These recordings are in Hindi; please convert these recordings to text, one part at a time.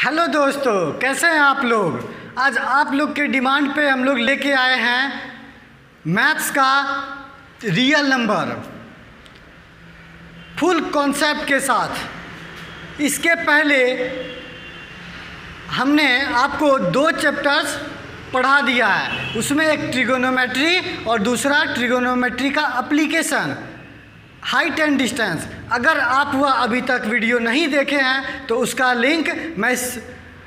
हेलो दोस्तों, कैसे हैं आप लोग। आज आप लोग के डिमांड पे हम लोग लेके आए हैं मैथ्स का रियल नंबर फुल कॉन्सेप्ट के साथ। इसके पहले हमने आपको 2 चैप्टर्स पढ़ा दिया है, उसमें एक ट्रिगोनोमेट्री और दूसरा ट्रिगोनोमेट्री का एप्लीकेशन हाइट एंड डिस्टेंस। अगर आप वह अभी तक वीडियो नहीं देखे हैं तो उसका लिंक मैं इस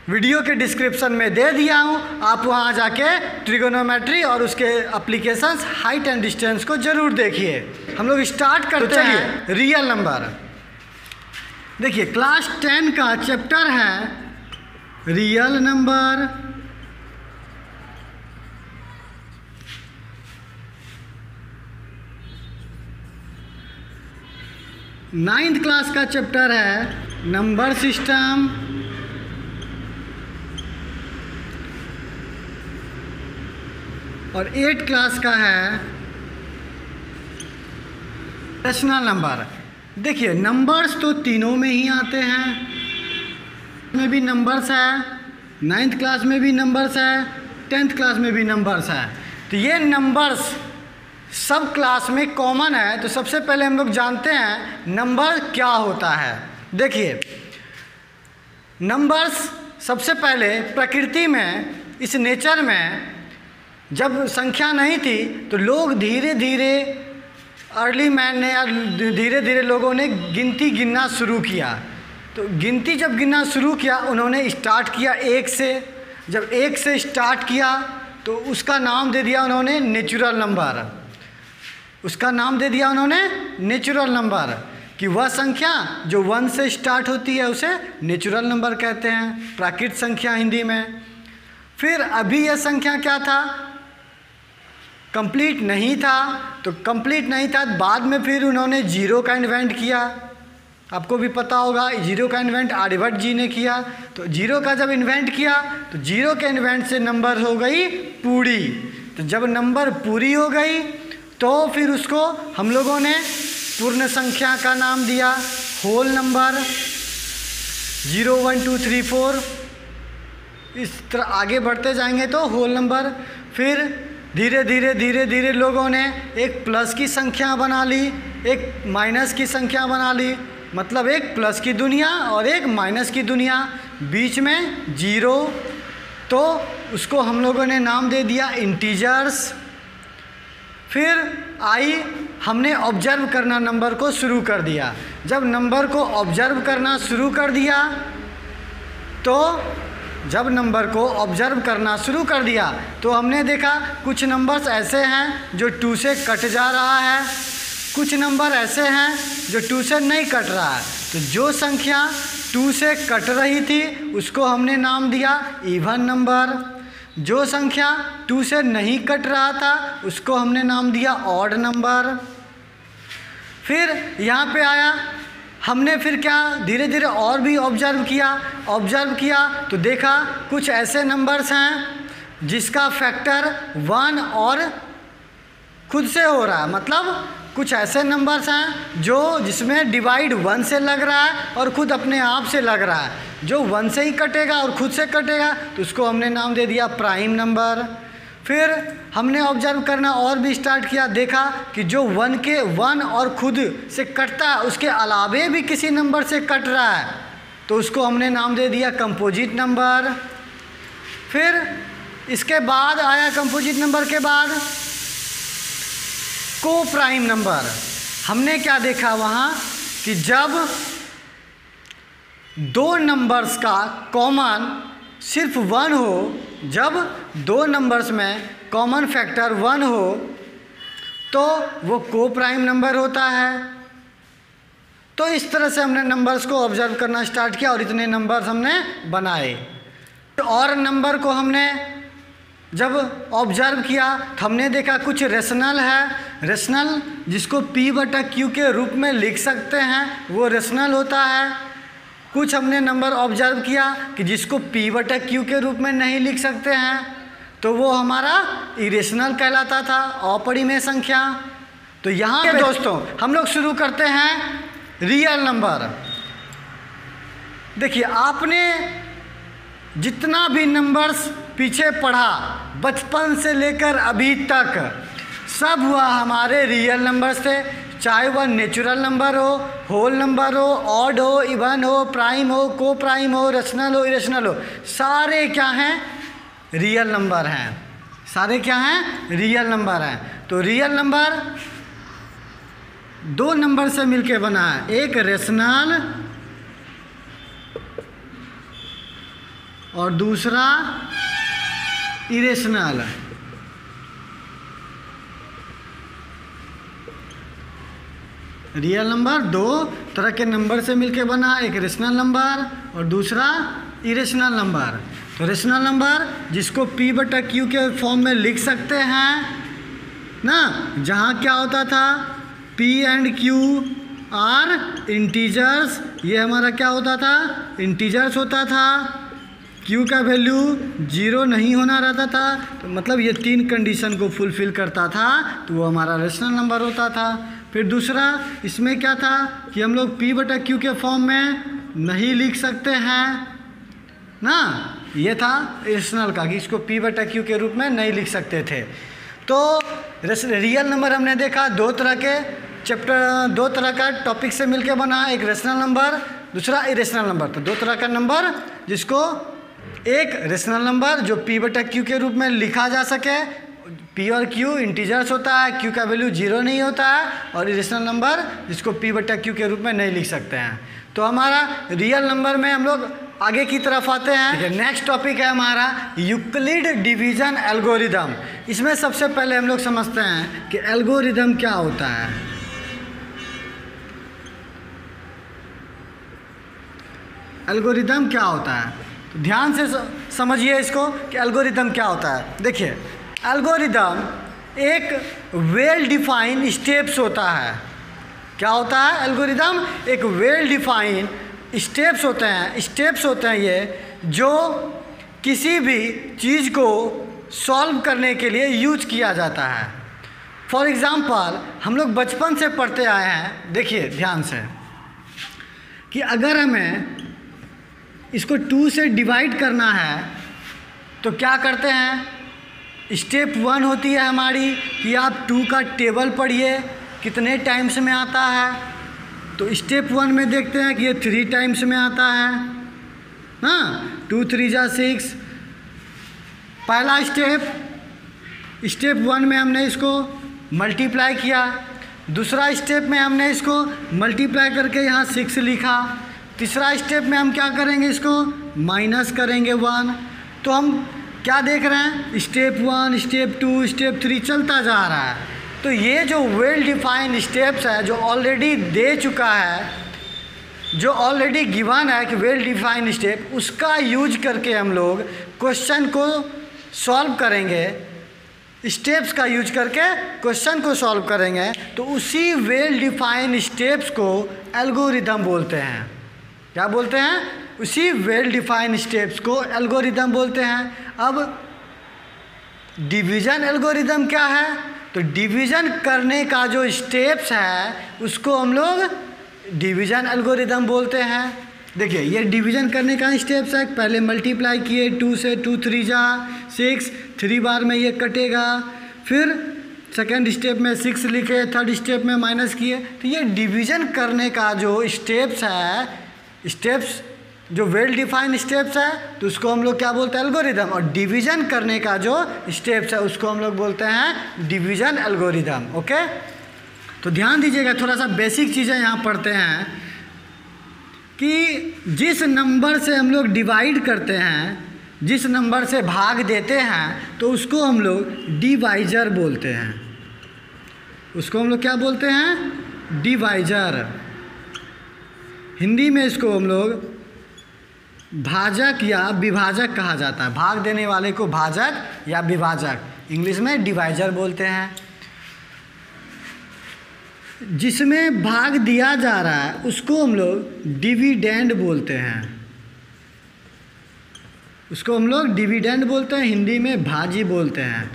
वीडियो के डिस्क्रिप्शन में दे दिया हूं। आप वहां जाके ट्रिगोनोमेट्री और उसके एप्लीकेशंस हाइट एंड डिस्टेंस को ज़रूर देखिए। हम लोग स्टार्ट करते हैं रियल नंबर। देखिए, क्लास 10 का चैप्टर है रियल नंबर। नाइन्थ क्लास का चैप्टर है नंबर सिस्टम। और 8th क्लास का है रेशनल नंबर। देखिए, नंबर्स तो तीनों में ही आते हैं, में भी नंबर्स है, 9th क्लास में भी नंबर्स है, 10th क्लास में भी नंबर्स है। तो ये नंबर्स सब क्लास में कॉमन है। तो सबसे पहले हम लोग जानते हैं नंबर क्या होता है। देखिए, नंबर्स सबसे पहले प्रकृति में, इस नेचर में जब संख्या नहीं थी तो लोग धीरे धीरे, अर्ली मैन ने या धीरे धीरे लोगों ने गिनती गिनना शुरू किया। तो गिनती जब गिनना शुरू किया, उन्होंने स्टार्ट किया 1 से। जब 1 से स्टार्ट किया तो उसका नाम दे दिया उन्होंने नेचुरल नंबर। उसका नाम दे दिया उन्होंने नेचुरल नंबर, कि वह संख्या जो 1 से स्टार्ट होती है उसे नेचुरल नंबर कहते हैं, प्राकृत संख्या हिंदी में। फिर अभी यह संख्या क्या था, कंप्लीट नहीं था। तो कंप्लीट नहीं था, बाद में फिर उन्होंने जीरो का इन्वेंट किया। आपको भी पता होगा, जीरो का इन्वेंट आर्यभट्ट जी ने किया। तो जीरो का जब इन्वेंट किया तो जीरो के इन्वेंट से नंबर हो गई पूरी। तो जब नंबर पूरी हो गई तो फिर उसको हम लोगों ने पूर्ण संख्या का नाम दिया, होल नंबर, 0 1 2 3 4। इस तरह आगे बढ़ते जाएंगे तो होल नंबर। फिर धीरे धीरे लोगों ने एक प्लस की संख्या बना ली, एक माइनस की संख्या बना ली। मतलब एक प्लस की दुनिया और एक माइनस की दुनिया, बीच में जीरो। तो उसको हम लोगों ने नाम दे दिया इंटीजर्स। फिर हमने ऑब्जर्व करना नंबर को शुरू कर दिया। जब नंबर को ऑब्जर्व करना शुरू कर दिया तो हमने देखा कुछ नंबर्स ऐसे हैं जो 2 से कट जा रहा है, कुछ नंबर ऐसे हैं जो 2 से नहीं कट रहा है। तो जो संख्या 2 से कट रही थी उसको हमने नाम दिया इवन नंबर। जो संख्या 2 से नहीं कट रहा था उसको हमने नाम दिया ऑड नंबर। फिर यहाँ पे आया, हमने फिर क्या धीरे धीरे और भी ऑब्जर्व किया तो देखा कुछ ऐसे नंबर्स हैं जिसका फैक्टर 1 और खुद से हो रहा है। मतलब कुछ ऐसे नंबर्स हैं जिसमें डिवाइड 1 से लग रहा है और खुद अपने आप से लग रहा है। जो 1 से ही कटेगा और खुद से कटेगा तो उसको हमने नाम दे दिया प्राइम नंबर। फिर हमने ऑब्जर्व करना और भी स्टार्ट किया, देखा कि जो 1 और खुद से कटता है उसके अलावे भी किसी नंबर से कट रहा है तो उसको हमने नाम दे दिया कंपोजिट नंबर। फिर इसके बाद आया कंपोजिट नंबर के बाद को प्राइम नंबर। हमने क्या देखा वहाँ कि जब 2 नंबर्स का कॉमन सिर्फ 1 हो, जब 2 नंबर्स में कॉमन फैक्टर 1 हो तो वो को प्राइम नंबर होता है। तो इस तरह से हमने नंबर्स को ऑब्जर्व करना स्टार्ट किया और इतने नंबर्स हमने बनाए। और नंबर को हमने जब ऑब्जर्व किया तो हमने देखा कुछ रेशनल है। रेशनल जिसको P/Q के रूप में लिख सकते हैं वो रेशनल होता है। कुछ हमने नंबर ऑब्जर्व किया कि जिसको P/Q के रूप में नहीं लिख सकते हैं तो वो हमारा इरेशनल कहलाता था, अपरिमेय संख्या। तो यहाँ पे दोस्तों हम लोग शुरू करते हैं रियल नंबर। देखिए, आपने जितना भी नंबर्स पीछे पढ़ा बचपन से लेकर अभी तक सब हुआ हमारे रियल नंबर्स थे, चाहे वह नेचुरल नंबर हो, होल नंबर हो, ऑड हो, इवन हो, प्राइम हो, को प्राइम हो, रेशनल हो, इरेशनल हो, सारे क्या हैं? रियल नंबर हैं। सारे क्या हैं? रियल नंबर हैं। तो रियल नंबर दो नंबर से मिलके बना है, एक रेशनल और दूसरा इरेशनल। रियल नंबर दो तरह के नंबर से मिलके बना, एक रेशनल नंबर और दूसरा इरेशनल नंबर। तो रेशनल नंबर जिसको P/Q के फॉर्म में लिख सकते हैं ना, जहाँ क्या होता था P and Q are integers, ये हमारा क्या होता था? इंटीजर्स होता था। Q का वैल्यू 0 नहीं होना रहता था, तो मतलब ये तीन कंडीशन को फुलफिल करता था, तो वो हमारा रेशनल नंबर होता था। फिर दूसरा इसमें क्या था कि हम लोग P/Q के फॉर्म में नहीं लिख सकते हैं ना, ये था रेशनल का कि इसको P/Q के रूप में नहीं लिख सकते थे। तो रियल नंबर हमने देखा दो तरह के चैप्टर, दो तरह का टॉपिक से मिलके बना, एक रेशनल नंबर, दूसरा इरेशनल नंबर। तो दो तरह का नंबर, जिसको एक रेशनल नंबर जो P/Q के रूप में लिखा जा सके, P और Q इंटीजर्स होता है, Q का वैल्यू 0 नहीं होता है, और इरेशनल नंबर जिसको P/Q के रूप में नहीं लिख सकते हैं। तो हमारा रियल नंबर में हम लोग आगे की तरफ आते हैं। नेक्स्ट टॉपिक है हमारा यूक्लिड डिवीजन एल्गोरिदम। इसमें सबसे पहले हम लोग समझते हैं कि एल्गोरिदम क्या होता है। एल्गोरिदम क्या होता है, तो ध्यान से समझिए इसको कि एल्गोरिदम क्या होता है। देखिए, एल्गोरिदम एक वेल डिफाइंड स्टेप्स होता है। क्या होता है? एल्गोरिदम एक वेल डिफाइंड स्टेप्स होते हैं। स्टेप्स होते हैं ये जो किसी भी चीज़ को सॉल्व करने के लिए यूज किया जाता है। फॉर एग्ज़ाम्पल हम लोग बचपन से पढ़ते आए हैं, देखिए ध्यान से, कि अगर हमें इसको 2 से डिवाइड करना है तो क्या करते हैं? स्टेप 1 होती है हमारी कि आप 2 का टेबल पढ़िए कितने टाइम्स में आता है। तो स्टेप 1 में देखते हैं कि ये 3 टाइम्स में आता है, हाँ, 2 3 जा 6। पहला स्टेप 1 में हमने इसको मल्टीप्लाई किया। दूसरा स्टेप में हमने इसको मल्टीप्लाई करके यहाँ 6 लिखा। तीसरा स्टेप में हम क्या करेंगे? इसको माइनस करेंगे 1। तो हम क्या देख रहे हैं? स्टेप 1, स्टेप 2, स्टेप 3 चलता जा रहा है। तो ये जो वेल डिफाइंड स्टेप्स है, जो ऑलरेडी दे चुका है, जो ऑलरेडी गिवन है कि वेल डिफाइंड स्टेप, उसका यूज करके हम लोग क्वेश्चन को सॉल्व करेंगे। स्टेप्स का यूज करके क्वेश्चन को सॉल्व करेंगे, तो उसी वेल डिफाइंड स्टेप्स को एल्गोरिदम बोलते हैं। क्या बोलते हैं? उसी वेल डिफाइंड स्टेप्स को एल्गोरिदम बोलते हैं। अब डिवीज़न एल्गोरिदम क्या है? तो डिवीज़न करने का जो स्टेप्स है उसको हम लोग डिवीज़न एल्गोरिदम बोलते हैं। देखिए, ये डिवीज़न करने का स्टेप्स है। पहले मल्टीप्लाई किए 2 से, 2 3 जा 6, 3 बार में ये कटेगा। फिर सेकेंड स्टेप में 6 लिखे, थर्ड स्टेप में माइनस किए। तो ये डिवीज़न करने का जो स्टेप्स है, स्टेप्स जो वेल डिफाइंड स्टेप्स है, तो उसको हम लोग क्या बोलते हैं? एल्गोरिदम। और डिवीज़न करने का जो स्टेप्स है उसको हम लोग बोलते हैं डिवीज़न एल्गोरिदम। ओके, तो ध्यान दीजिएगा, थोड़ा सा बेसिक चीज़ें यहाँ पढ़ते हैं कि जिस नंबर से हम लोग डिवाइड करते हैं, जिस नंबर से भाग देते हैं, तो उसको हम लोग डिवाइजर बोलते हैं। उसको हम लोग क्या बोलते हैं? डिवाइजर। हिंदी में इसको हम लोग भाजक या विभाजक कहा जाता है। भाग देने वाले को भाजक या विभाजक, इंग्लिश में डिवाइजर बोलते हैं। जिसमें भाग दिया जा रहा है उसको हम लोग डिविडेंड बोलते हैं। उसको हम लोग डिविडेंड बोलते हैं, हिंदी में भाजी बोलते हैं।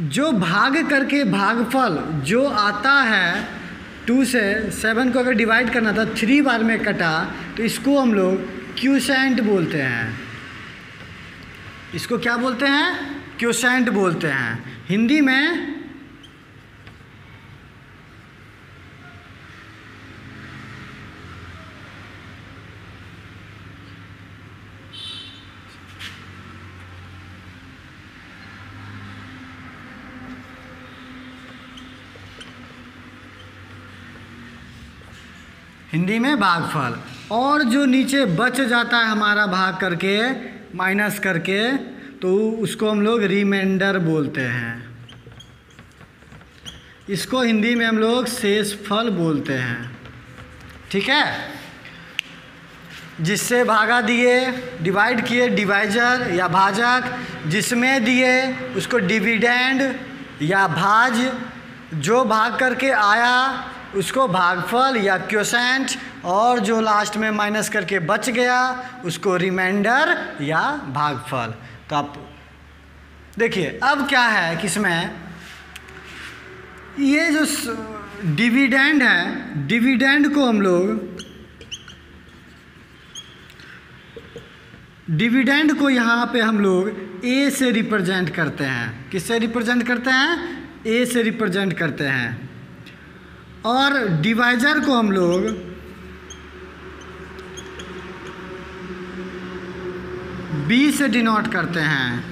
जो भाग करके भागफल जो आता है 2 से 7 को अगर डिवाइड करना था, 3 बार में कटा, तो इसको हम लोग क्यूसेंट बोलते हैं। इसको क्या बोलते हैं? क्यूसेंट बोलते हैं। हिंदी में भागफल। और जो नीचे बच जाता है हमारा भाग करके माइनस करके, तो उसको हम लोग रिमाइंडर बोलते हैं। इसको हिंदी में हम लोग शेषफल बोलते हैं। ठीक है। जिससे भागा दिए, डिवाइड किए, डिवाइजर या भाजक, जिसमें दिए उसको डिविडेंड या भाज, जो भाग करके आया उसको भागफल या क्वोशेंट, और जो लास्ट में माइनस करके बच गया उसको रिमाइंडर या भागफल। तो आप देखिए अब क्या है कि इसमें ये जो डिविडेंड है, डिविडेंड को हम लोग, डिविडेंड को यहाँ पे हम लोग ए से रिप्रेजेंट करते हैं। किससे रिप्रेजेंट करते हैं? ए से रिप्रेजेंट करते हैं। और डिवाइजर को हम लोग बी से डिनोट करते हैं।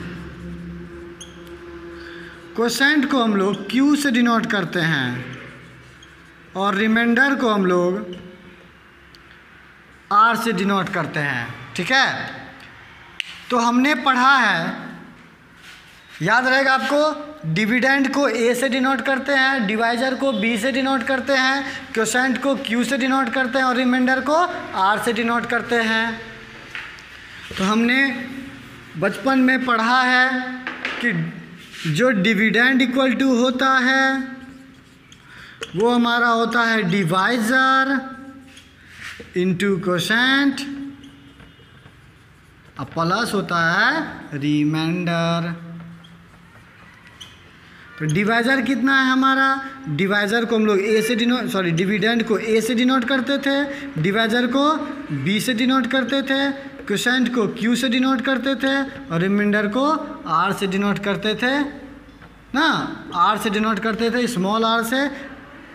क्वोशेंट को हम लोग क्यू से डिनोट करते हैं। और रिमाइंडर को हम लोग आर से डिनोट करते हैं। ठीक है। तो हमने पढ़ा है, याद रहेगा आपको, डिविडेंड को ए से डिनोट करते हैं, डिवाइजर को बी से डिनोट करते हैं, क्वोशेंट को क्यू से डिनोट करते हैं और रिमाइंडर को आर से डिनोट करते हैं। तो हमने बचपन में पढ़ा है कि जो डिविडेंड इक्वल टू होता है वो हमारा होता है डिवाइजर इंटू क्वोशेंट, और प्लस होता है रिमाइंडर। तो डिवाइजर कितना है हमारा? डिवाइजर को हम लोग ए से डिविडेंड को ए से डिनोट करते थे, डिवाइजर को बी से डिनोट करते थे, क्वोशेंट को क्यू से डिनोट करते थे और रिमाइंडर को आर से डिनोट करते थे ना, आर से डिनोट करते थे, स्मॉल आर से।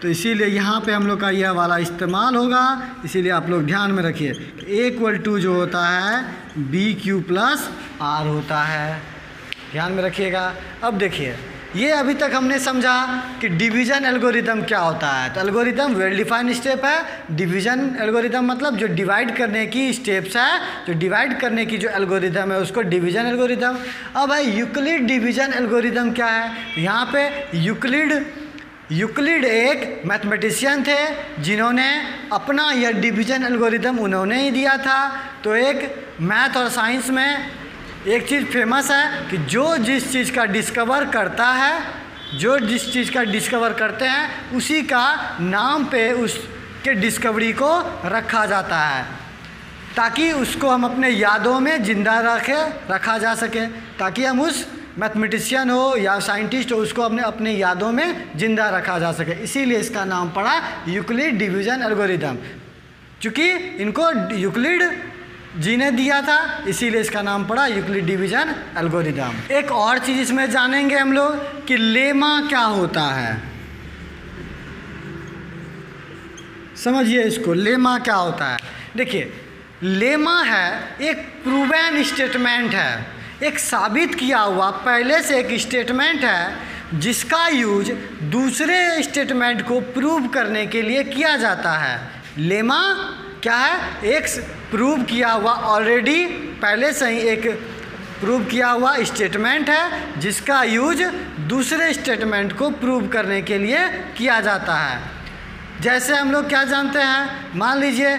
तो इसीलिए यहाँ पे हम लोग का यह वाला इस्तेमाल होगा। इसीलिए आप लोग ध्यान में रखिए, ए इक्वल टू जो होता है बी क्यू प्लस आर होता है। ध्यान में रखिएगा। अब देखिए, ये अभी तक हमने समझा कि डिवीजन एल्गोरिदम क्या होता है। तो एल्गोरिदम वेल डिफाइंड स्टेप है। डिवीजन एल्गोरिदम मतलब जो डिवाइड करने की स्टेप्स है, जो डिवाइड करने की जो एल्गोरिदम है उसको डिवीजन एल्गोरिदम। अब भाई यूक्लिड डिवीजन एल्गोरिदम क्या है? यहाँ पे यूक्लिड एक मैथमेटिशियन थे जिन्होंने अपना यह डिवीजन एल्गोरिदम उन्होंने ही दिया था। तो एक मैथ और साइंस में एक चीज़ फेमस है कि जो जिस चीज़ का डिस्कवर करता है, जो जिस चीज़ का डिस्कवर करते हैं उसी का नाम पे उसके डिस्कवरी को रखा जाता है, ताकि उसको हम अपने यादों में ज़िंदा रखा जा सके, ताकि हम उस मैथमेटिशियन हो या साइंटिस्ट हो उसको अपने यादों में ज़िंदा रखा जा सके। इसीलिए इसका नाम पड़ा यूक्लिड डिवीजन एल्गोरिदम। चूँकि इनको यूक्लिड जी ने दिया था इसीलिए इसका नाम पड़ा यूक्लिड डिवीजन एल्गोरिदम। एक और चीज़ इसमें जानेंगे हम लोग कि लेमा क्या होता है। समझिए इसको, लेमा क्या होता है। देखिए, लेमा है एक प्रूवन स्टेटमेंट है, एक साबित किया हुआ पहले से एक स्टेटमेंट है जिसका यूज दूसरे स्टेटमेंट को प्रूव करने के लिए किया जाता है। लेमा क्या है? एक प्रूव किया हुआ, ऑलरेडी पहले से ही एक प्रूव किया हुआ स्टेटमेंट है जिसका यूज दूसरे स्टेटमेंट को प्रूव करने के लिए किया जाता है। जैसे हम लोग क्या जानते हैं, मान लीजिए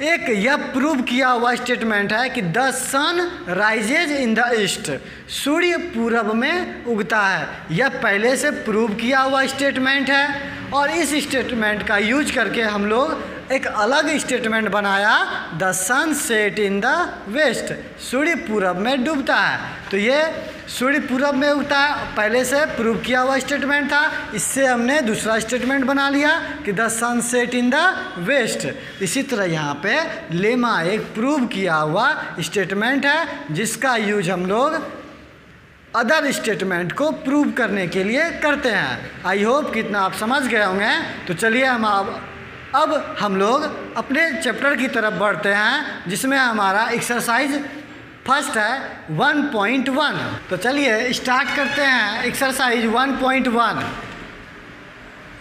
एक यह प्रूव किया हुआ स्टेटमेंट है कि the sun rises in the east, सूर्य पूरब में उगता है। यह पहले से प्रूव किया हुआ स्टेटमेंट है और इस स्टेटमेंट का यूज करके हम लोग एक अलग स्टेटमेंट बनाया, the sun set in the west, सूर्य पूरब में डूबता है। तो ये सूर्य पूरब में उगता है, पहले से प्रूव किया हुआ स्टेटमेंट था, इससे हमने दूसरा स्टेटमेंट बना लिया कि the sun set in the west. इसी तरह यहाँ पे लेमा एक प्रूव किया हुआ स्टेटमेंट है जिसका यूज हम लोग अदर स्टेटमेंट को प्रूव करने के लिए करते हैं। आई होप कि इतना आप समझ गए होंगे। तो चलिए अब हम लोग अपने चैप्टर की तरफ बढ़ते हैं जिसमें हमारा एक्सरसाइज फर्स्ट है 1.1। तो चलिए स्टार्ट करते हैं एक्सरसाइज 1.1।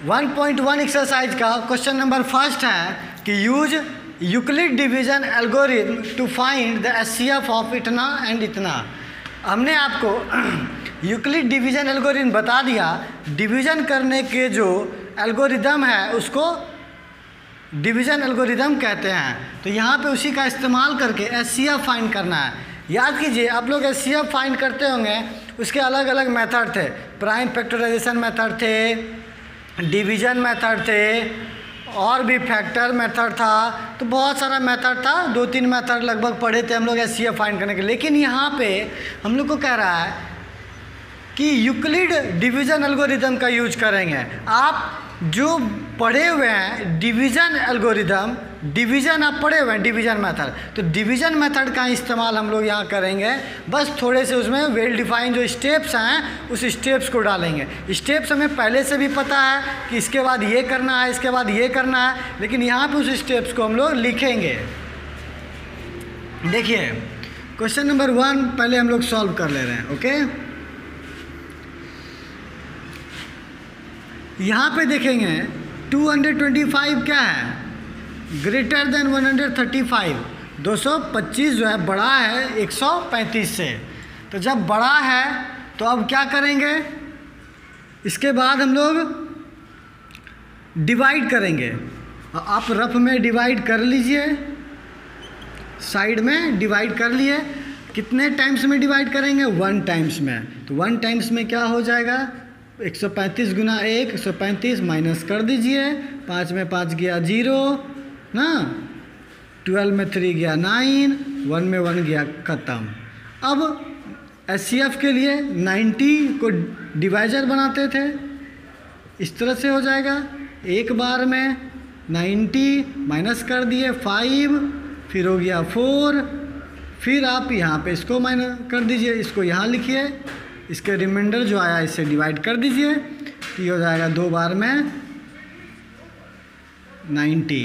1.1 एक्सरसाइज का क्वेश्चन नंबर फर्स्ट है कि use Euclid division algorithm to find the HCF of इतना एंड इतना। हमने आपको यूक्लिड डिवीजन एल्गोरिथम बता दिया, डिवीजन करने के जो एल्गोरिथम है उसको डिवीजन एल्गोरिथम कहते हैं। तो यहाँ पे उसी का इस्तेमाल करके एचसीएफ फाइंड करना है। याद कीजिए आप लोग एचसीएफ फाइंड करते होंगे, उसके अलग अलग मेथड थे, प्राइम फैक्टराइजेशन मेथड थे, डिवीजन मेथड थे, और भी फैक्टर मेथड था। तो बहुत सारा मेथड था, 2-3 मेथड लगभग पढ़े थे हम लोग एचसीएफ फाइंड करने के। लेकिन यहाँ पे हम लोग को कह रहा है कि यूक्लिड डिवीजन एल्गोरिथम का यूज करेंगे। आप जो पढ़े हुए हैं डिवीजन एल्गोरिथम, डिवीजन आप पढ़े हुए हैं डिवीजन मेथड, तो डिवीजन मेथड का इस्तेमाल हम लोग यहाँ करेंगे। बस थोड़े से उसमें वेल डिफाइन जो स्टेप्स हैं उस स्टेप्स को डालेंगे। स्टेप्स हमें पहले से भी पता है कि इसके बाद ये करना है, इसके बाद ये करना है, लेकिन यहाँ पे उस स्टेप्स को हम लोग लिखेंगे। देखिए क्वेश्चन नंबर 1 पहले हम लोग सॉल्व कर ले रहे हैं। ओके, यहाँ पे देखेंगे 225 क्या है, ग्रेटर देन 135। 225 जो है बड़ा है 135 से। तो जब बड़ा है तो अब क्या करेंगे, इसके बाद हम लोग डिवाइड करेंगे। आप रफ में डिवाइड कर लीजिए, साइड में डिवाइड कर लिए। कितने टाइम्स में डिवाइड करेंगे, 1 टाइम्स में। तो 1 टाइम्स में क्या हो जाएगा, 135 गुना 1, 135 माइनस कर दीजिए। 5 में 5 गया 0 ना, 12 में 3 गया 9, 1 में 1 गया ख़त्म। अब एचसीएफ के लिए 90 को डिवाइजर बनाते थे, इस तरह से हो जाएगा। एक बार में 90 माइनस कर दिए 5, फिर हो गया 4, फिर आप यहाँ पे इसको माइनस कर दीजिए, इसको यहाँ लिखिए, इसके रिमाइंडर जो आया इससे डिवाइड कर दीजिए, तो ये हो जाएगा 2 बार में 90।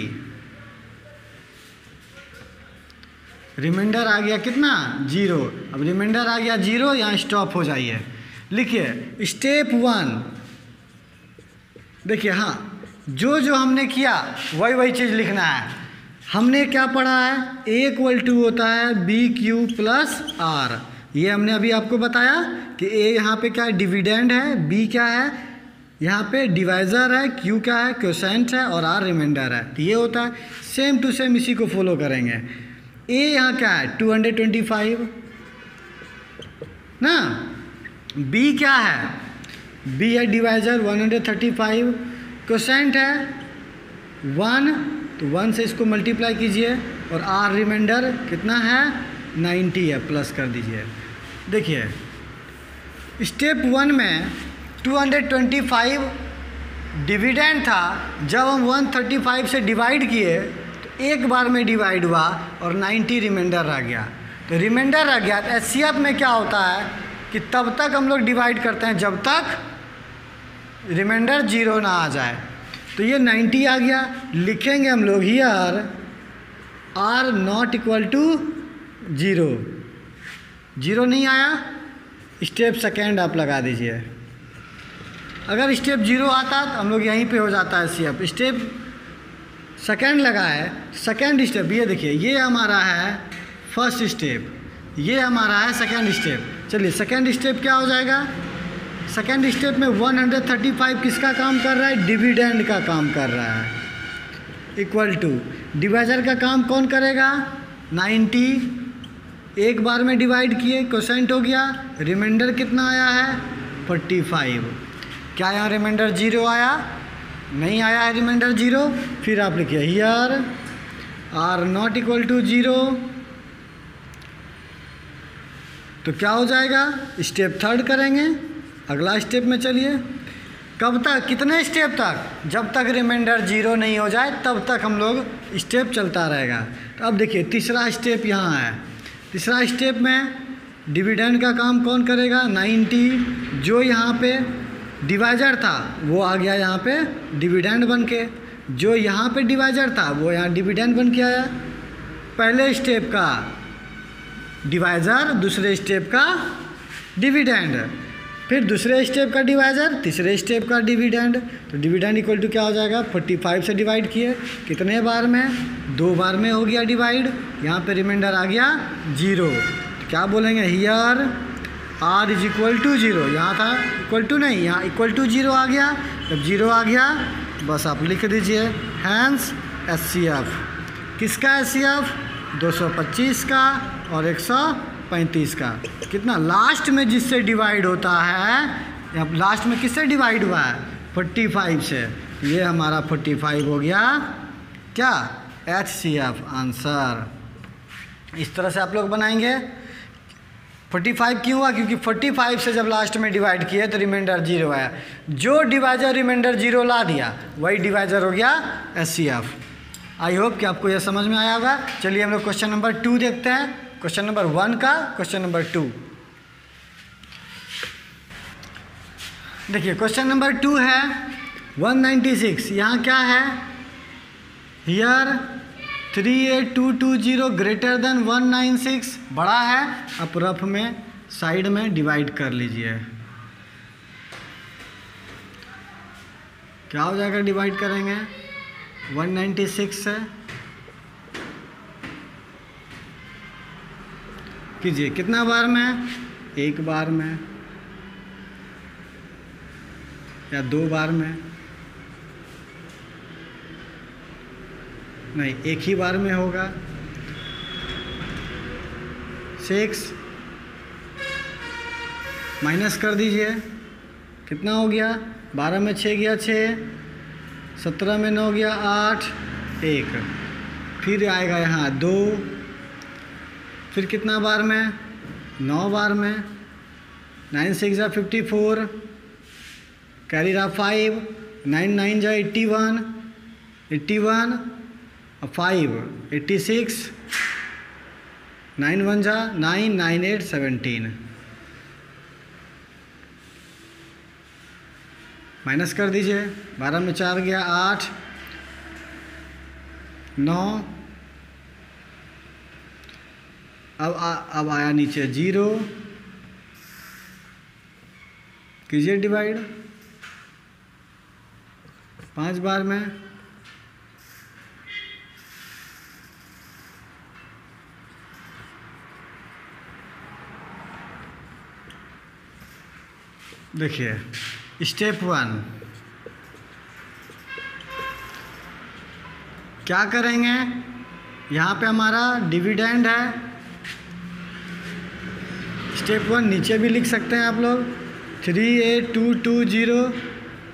रिमाइंडर आ गया कितना, 0। अब रिमाइंडर आ गया 0, यहाँ स्टॉप हो जाइए। लिखिए स्टेप 1। देखिए हाँ, जो हमने किया वही चीज़ लिखना है। हमने क्या पढ़ा है, A = होता है BQ + R। ये हमने अभी आपको बताया कि A यहाँ पे क्या है, डिविडेंड है, B क्या है, यहाँ पे डिवाइज़र है, Q क्या है, क्वोशेंट है, और R रिमाइंडर है। तो ये होता है, सेम टू सेम इसी को फॉलो करेंगे। A यहाँ क्या है, 225 ना, B क्या है, B है डिवाइज़र 135, क्वोशेंट है 1, तो 1 से इसको मल्टीप्लाई कीजिए, और R रिमाइंडर कितना है, 90 है, प्लस कर दीजिए। देखिए स्टेप 1 में 225 डिविडेंड था, जब हम 135 से डिवाइड किए तो एक बार में डिवाइड हुआ और 90 रिमाइंडर रह गया। तो रिमाइंडर रह गया, तो एचसीएफ में क्या होता है कि तब तक हम लोग डिवाइड करते हैं जब तक रिमाइंडर 0 ना आ जाए। तो ये 90 आ गया, लिखेंगे हम लोग हियर R ≠ 0। 0 नहीं आया, स्टेप सेकेंड आप लगा दीजिए। अगर स्टेप 0 आता तो हम लोग यहीं पे हो जाता है सीएफ। स्टेप सेकेंड लगा है, सेकेंड स्टेप ये देखिए, ये हमारा है फर्स्ट स्टेप, ये हमारा है सेकेंड स्टेप। चलिए सेकेंड स्टेप क्या हो जाएगा, सेकेंड स्टेप में 135 किसका काम कर रहा है, डिविडेंड का काम कर रहा है, इक्वल टू डिवाइजर का काम कौन करेगा, 90। एक बार में डिवाइड किए, क्वोशेंट हो गया, रिमाइंडर कितना आया है, 45। क्या यहाँ रिमाइंडर 0 आया, नहीं आया है रिमाइंडर 0, फिर आप लिखिए here r not equal to 0, तो क्या हो जाएगा, स्टेप थर्ड करेंगे। अगला स्टेप में चलिए, कब तक, कितने स्टेप तक, जब तक रिमाइंडर 0 नहीं हो जाए तब तक हम लोग स्टेप चलता रहेगा। तो अब देखिए तीसरा स्टेप यहाँ है। तीसरा स्टेप में डिविडेंड का काम कौन करेगा, 90, जो यहाँ पे डिवाइजर था वो आ गया यहाँ पे डिविडेंड बन के, जो यहाँ पे डिवाइजर था वो यहाँ डिविडेंड बन के आया। पहले स्टेप का डिवाइजर, दूसरे स्टेप का डिविडेंड, फिर दूसरे स्टेप का डिवाइजर, तीसरे स्टेप का डिविडेंड। तो डिविडेंड इक्वल टू क्या हो जाएगा, 45 से डिवाइड किए, कितने बार में, 2 बार में हो गया डिवाइड, यहाँ पे रिमाइंडर आ गया 0। तो क्या बोलेंगे, here r is equal to 0, यहाँ था इक्वल टू नहीं, यहाँ इक्वल टू 0 आ गया। जब 0 आ गया बस आप लिख दीजिए हैंस HCF, किसका HCF, 225 का और 135 का, कितना लास्ट में जिससे डिवाइड होता है, अब लास्ट में किससे डिवाइड हुआ है, 45 से, ये हमारा 45 हो गया क्या, HCF आंसर। इस तरह से आप लोग बनाएंगे। 45 क्यों हुआ, क्योंकि 45 से जब लास्ट में डिवाइड किए तो रिमाइंडर 0 आया, जो डिवाइजर रिमाइंडर 0 ला दिया वही डिवाइजर हो गया HCF। आई होप कि आपको यह समझ में आया होगा। चलिए हम लोग क्वेश्चन नंबर 2 देखते हैं, क्वेश्चन नंबर 1 का क्वेश्चन नंबर 2। देखिए क्वेश्चन नंबर 2 है 196, यहाँ क्या है, हियर 38220 ग्रेटर देन 196, बड़ा है, आप रफ में साइड में डिवाइड कर लीजिए। क्या हो जाएगा, डिवाइड करेंगे 196 से, कीजिए कितना बार में, 1 बार में या 2 बार में, नहीं एक ही बार में होगा। 6 माइनस कर दीजिए, कितना हो गया, 12 में 6 गया 6, 17 में 9 गया 8, 1, फिर आएगा यहाँ 2, फिर कितना बार में, 9 बार में, 9 6 जा 54, कैरी रहा 5, 9 9 जा 81, 81 और 5 86, 9 1 जा 9, 9 8 17, माइनस कर दीजिए, 12 में 4 गया 8, 9, अब आया नीचे 0, कीजिए डिवाइड 5 बार में, देखिए स्टेप 1 क्या करेंगे, यहाँ पे हमारा डिविडेंड है, स्टेप 1 नीचे भी लिख सकते हैं आप लोग, 38220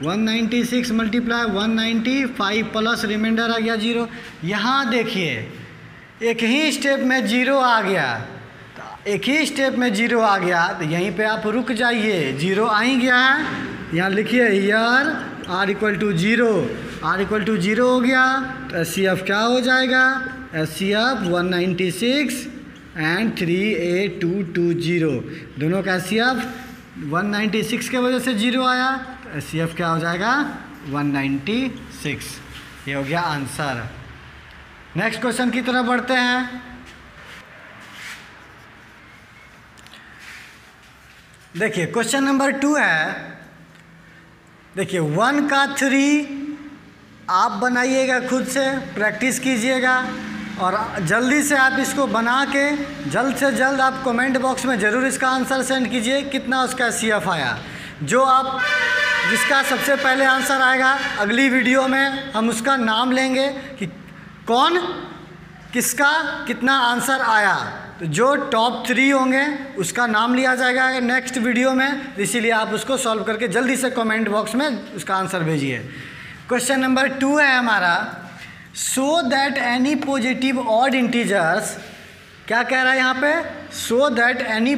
196 मल्टीप्लाई 195 प्लस रिमाइंडर आ गया 0। यहाँ देखिए एक ही स्टेप में 0 आ गया, एक ही स्टेप में 0 आ गया, तो यहीं पे आप रुक जाइए, 0 आ ही गया है। यहाँ लिखिए here r equal to 0, r equal to 0 हो गया, तो HCF क्या हो जाएगा, HCF 196 एंड 38220, दोनों का HCF 196 के वजह से 0 आया, तो HCF क्या हो जाएगा 196, ये हो गया आंसर। नेक्स्ट क्वेश्चन की तरफ बढ़ते हैं। देखिए क्वेश्चन नंबर 2 है, देखिए 1 का 3 आप बनाइएगा, खुद से प्रैक्टिस कीजिएगा और जल्दी से आप इसको बना के जल्द से जल्द आप कमेंट बॉक्स में ज़रूर इसका आंसर सेंड कीजिए, कितना उसका HCF आया। जो आप जिसका सबसे पहले आंसर आएगा अगली वीडियो में हम उसका नाम लेंगे कि कौन किसका कितना आंसर आया, तो जो टॉप 3 होंगे उसका नाम लिया जाएगा नेक्स्ट वीडियो में, इसीलिए आप उसको सॉल्व करके जल्दी से कमेंट बॉक्स में उसका आंसर भेजिए। क्वेश्चन नंबर 2 है हमारा, so that any positive odd integers, क्या कह रहा है यहाँ पे, so that any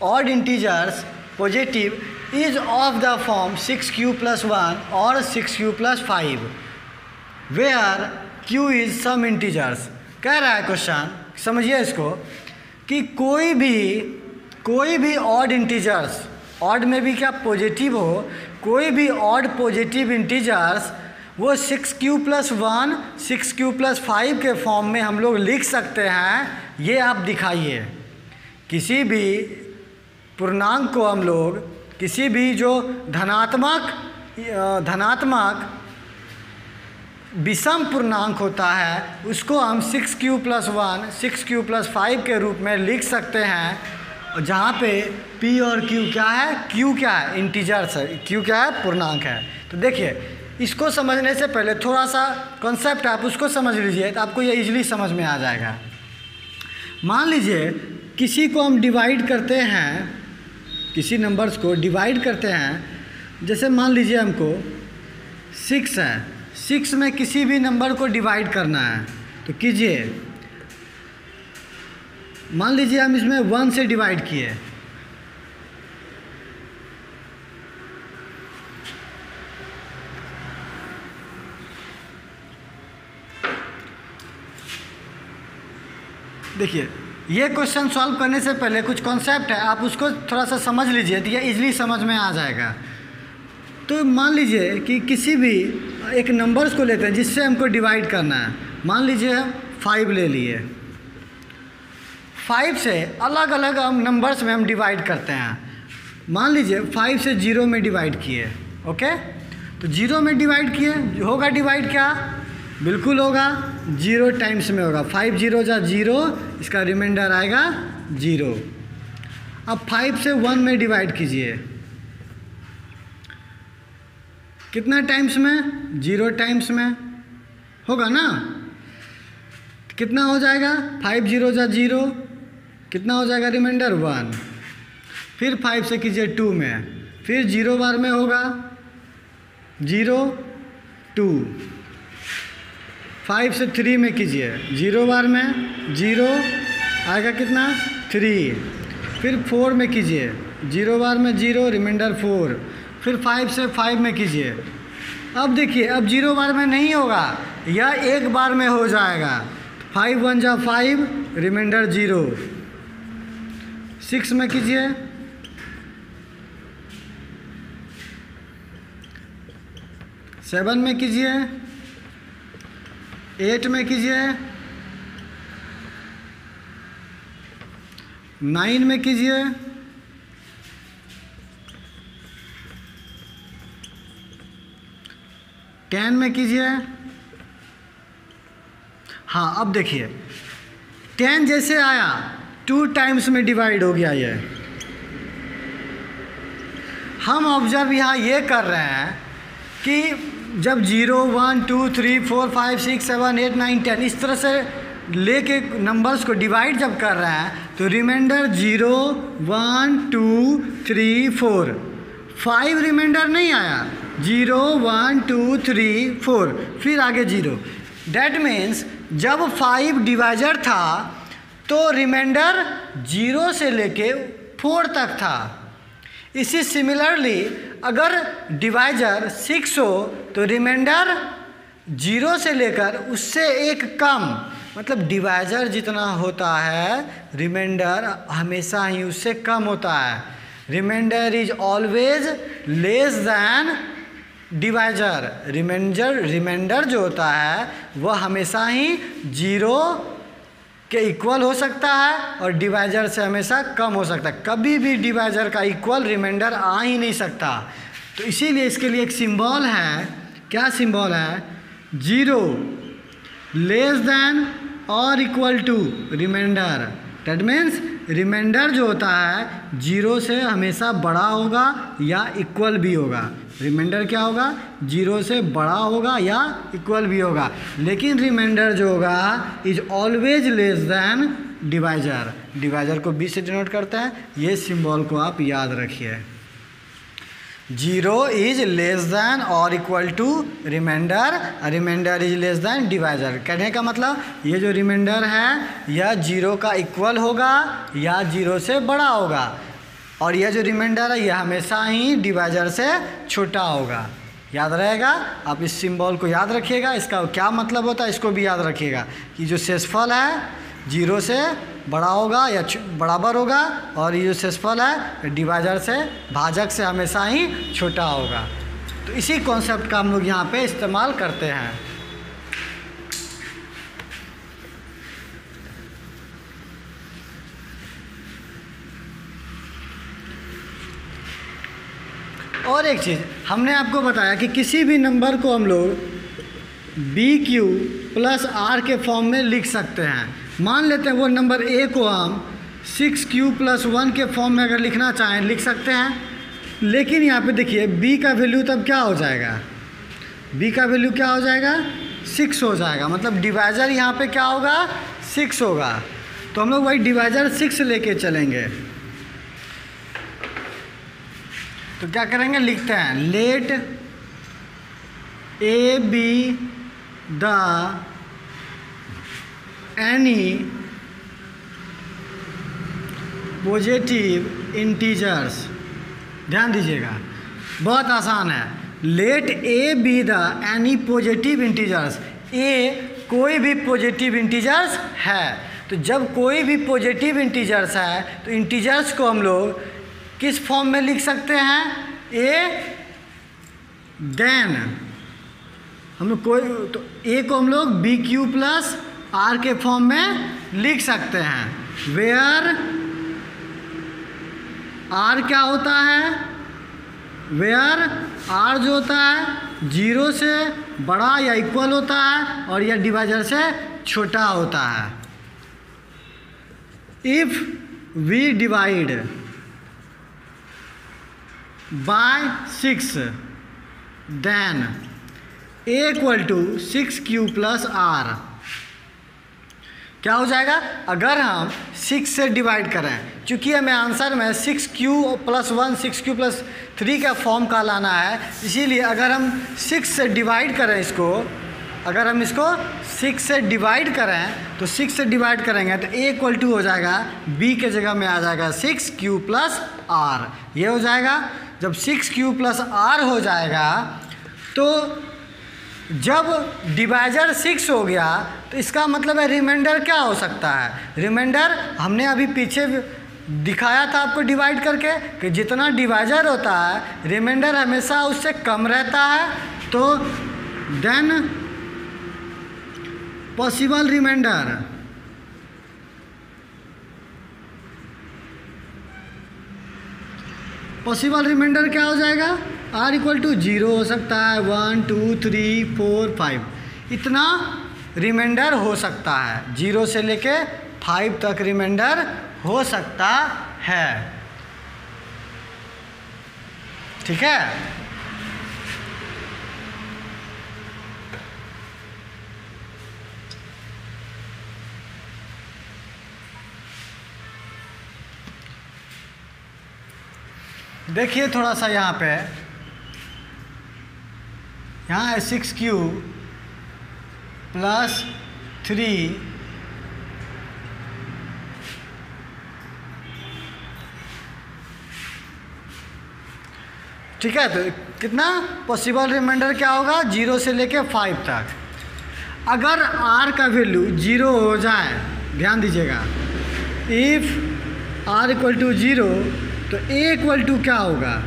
odd integers positive is of the form 6q + 1 और 6q + 5 where q is some integers. कह रहा है क्वेश्चन, समझिए इसको, कि कोई भी ऑड इंटीजर्स, ऑड में भी क्या पॉजिटिव हो, कोई भी ऑड पॉजिटिव इंटीजर्स वो 6q + 1 6q + 5 के फॉर्म में हम लोग लिख सकते हैं। ये आप दिखाइए, किसी भी पूर्णांक को हम लोग, किसी भी जो धनात्मक विषम पूर्णांक होता है उसको हम 6q + 1 6q + 5 के रूप में लिख सकते हैं, और जहाँ पे p और q क्या है, q क्या है, इंटीजर्स है, q क्या है, पूर्णांक है। तो देखिए, इसको समझने से पहले थोड़ा सा कॉन्सेप्ट आप उसको समझ लीजिए तो आपको ये इजीली समझ में आ जाएगा। मान लीजिए किसी को हम डिवाइड करते हैं, किसी नंबर्स को डिवाइड करते हैं, जैसे मान लीजिए हमको 6 है, 6 में किसी भी नंबर को डिवाइड करना है तो कीजिए। मान लीजिए हम इसमें 1 से डिवाइड किए, देखिए ये क्वेश्चन सॉल्व करने से पहले कुछ कॉन्सेप्ट है, आप उसको थोड़ा सा समझ लीजिए तो ये इजीली समझ में आ जाएगा। तो मान लीजिए कि किसी भी एक नंबर्स को लेते हैं जिससे हमको डिवाइड करना है, मान लीजिए 5 ले लिए, 5 से अलग अलग हम नंबर्स में हम डिवाइड करते हैं। मान लीजिए 5 से 0 में डिवाइड किए, ओके, तो 0 में डिवाइड किए, होगा डिवाइड क्या, बिल्कुल होगा 0 टाइम्स में होगा, 5 0 जा 0, इसका रिमाइंडर आएगा 0। अब 5 से 1 में डिवाइड कीजिए, कितना टाइम्स में, 0 टाइम्स में होगा ना, कितना हो जाएगा, 5 0 जा 0, कितना हो जाएगा रिमाइंडर 1। फिर 5 से कीजिए 2 में, फिर 0 बार में होगा 0 2, 5 से 3 में कीजिए, 0 बार में 0 आएगा कितना 3, फिर 4 में कीजिए, 0 बार में 0, रिमाइंडर 4, फिर 5 से 5 में कीजिए। अब देखिए, अब 0 बार में नहीं होगा, यह एक बार में हो जाएगा, 5 1 जा 5, रिमाइंडर 0। 6 में कीजिए, 7 में कीजिए, 8 में कीजिए, 9 में कीजिए, 10 में कीजिए। हाँ, अब देखिए 10 जैसे आया 2 टाइम्स में डिवाइड हो गया। ये हम ऑब्जर्व यहाँ ये कर रहे हैं कि जब 0 1 2 3 4 5 6 7 8 9 10 इस तरह से लेके नंबर्स को डिवाइड जब कर रहे हैं तो रिमाइंडर 0 1 2 3 4 5 रिमाइंडर नहीं आया, 0 1 2 3 4 फिर आगे 0। डैट मीन्स जब 5 डिवाइजर था तो रिमाइंडर 0 से लेके 4 तक था। इसी सिमिलरली अगर डिवाइजर 6 हो तो रिमाइंडर 0 से लेकर उससे एक कम, मतलब डिवाइजर जितना होता है रिमाइंडर हमेशा ही उससे कम होता है। Remainder is always less than divisor. Remainder जो होता है वह हमेशा ही 0 के इक्वल हो सकता है और डिवाइजर से हमेशा कम हो सकता है। कभी भी डिवाइजर का इक्वल रिमाइंडर आ ही नहीं सकता। तो इसीलिए इसके लिए एक सिंबल है। क्या सिंबल है? 0 लेस दैन और equal to remainder. That means remainder जो होता है 0 से हमेशा बड़ा होगा या इक्वल भी होगा। रिमाइंडर क्या होगा? 0 से बड़ा होगा या इक्वल भी होगा, लेकिन रिमाइंडर जो होगा is always less than divisor. Divisor को 20 से डिनोट करता है। ये सिंबल को आप याद रखिए। 0 इज लेस दैन और equal to remainder, remainder is less than divisor. कहने का मतलब ये जो रिमाइंडर है यह 0 का इक्वल होगा या 0 से बड़ा होगा, और यह जो रिमाइंडर है यह हमेशा ही डिवाइजर से छोटा होगा। याद रहेगा, आप इस सिंबल को याद रखिएगा, इसका क्या मतलब होता है इसको भी याद रखिएगा कि जो शेषफल है 0 से बड़ा होगा या बराबर होगा, और ये जो शेषफल है डिवाइजर से, भाजक से हमेशा ही छोटा होगा। तो इसी कॉन्सेप्ट का हम लोग यहाँ पे इस्तेमाल करते हैं। और एक चीज़ हमने आपको बताया कि किसी भी नंबर को हम लोग BQ प्लस R के फॉर्म में लिख सकते हैं। मान लेते हैं वो नंबर A को हम 6Q प्लस 1 के फॉर्म में अगर लिखना चाहें लिख सकते हैं, लेकिन यहाँ पे देखिए B का वैल्यू तब क्या हो जाएगा, B का वैल्यू क्या हो जाएगा 6 हो जाएगा, मतलब डिवाइजर यहाँ पे क्या होगा 6 होगा। तो हम लोग वही डिवाइजर 6 लेके चलेंगे। तो क्या करेंगे, लिखते हैं let A be the any positive integers. ध्यान दीजिएगा, बहुत आसान है। Let A be the any positive integers. A कोई भी पॉजिटिव इंटीजर्स है, तो जब कोई भी पॉजिटिव इंटीजर्स है तो इंटीजर्स को हम लोग किस फॉर्म में लिख सकते हैं, देन हम लोग कोई तो A को हम लोग BQ प्लस R के फॉर्म में लिख सकते हैं, वेयर R क्या होता है, वेयर R जो होता है 0 से बड़ा या इक्वल होता है और यह डिवाइजर से छोटा होता है। If we divide by 6 then A equal to 6Q plus R। क्या हो जाएगा, अगर हम 6 से डिवाइड करें, चूँकि हमें आंसर में 6Q प्लस 1 6Q प्लस 3 का फॉर्म का लाना है, इसीलिए अगर हम 6 से डिवाइड करें इसको, अगर हम इसको 6 से डिवाइड करें तो 6 से डिवाइड करेंगे तो A इक्वल टू हो जाएगा B के जगह में आ जाएगा 6Q प्लस R। ये हो जाएगा। जब 6Q प्लस R हो जाएगा तो जब डिवाइजर 6 हो गया तो इसका मतलब है रिमाइंडर क्या हो सकता है, रिमाइंडर हमने अभी पीछे दिखाया था आपको डिवाइड करके कि जितना डिवाइजर होता है रिमाइंडर हमेशा उससे कम रहता है। तो देन पॉसिबल रिमाइंडर क्या हो जाएगा, R इक्वल टू 0 हो सकता है, 1 2 3 4 5 इतना रिमाइंडर हो सकता है, 0 से लेके 5 तक रिमाइंडर हो सकता है। ठीक है, देखिए थोड़ा सा यहाँ पे, यहाँ है 6Q प्लस 3 ठीक है। तो कितना पॉसिबल रिमाइंडर क्या होगा, 0 से लेके 5 तक। अगर R का वैल्यू 0 हो जाए, ध्यान दीजिएगा, इफ़ R इक्वल टू 0 तो A इक्वल टू क्या होगा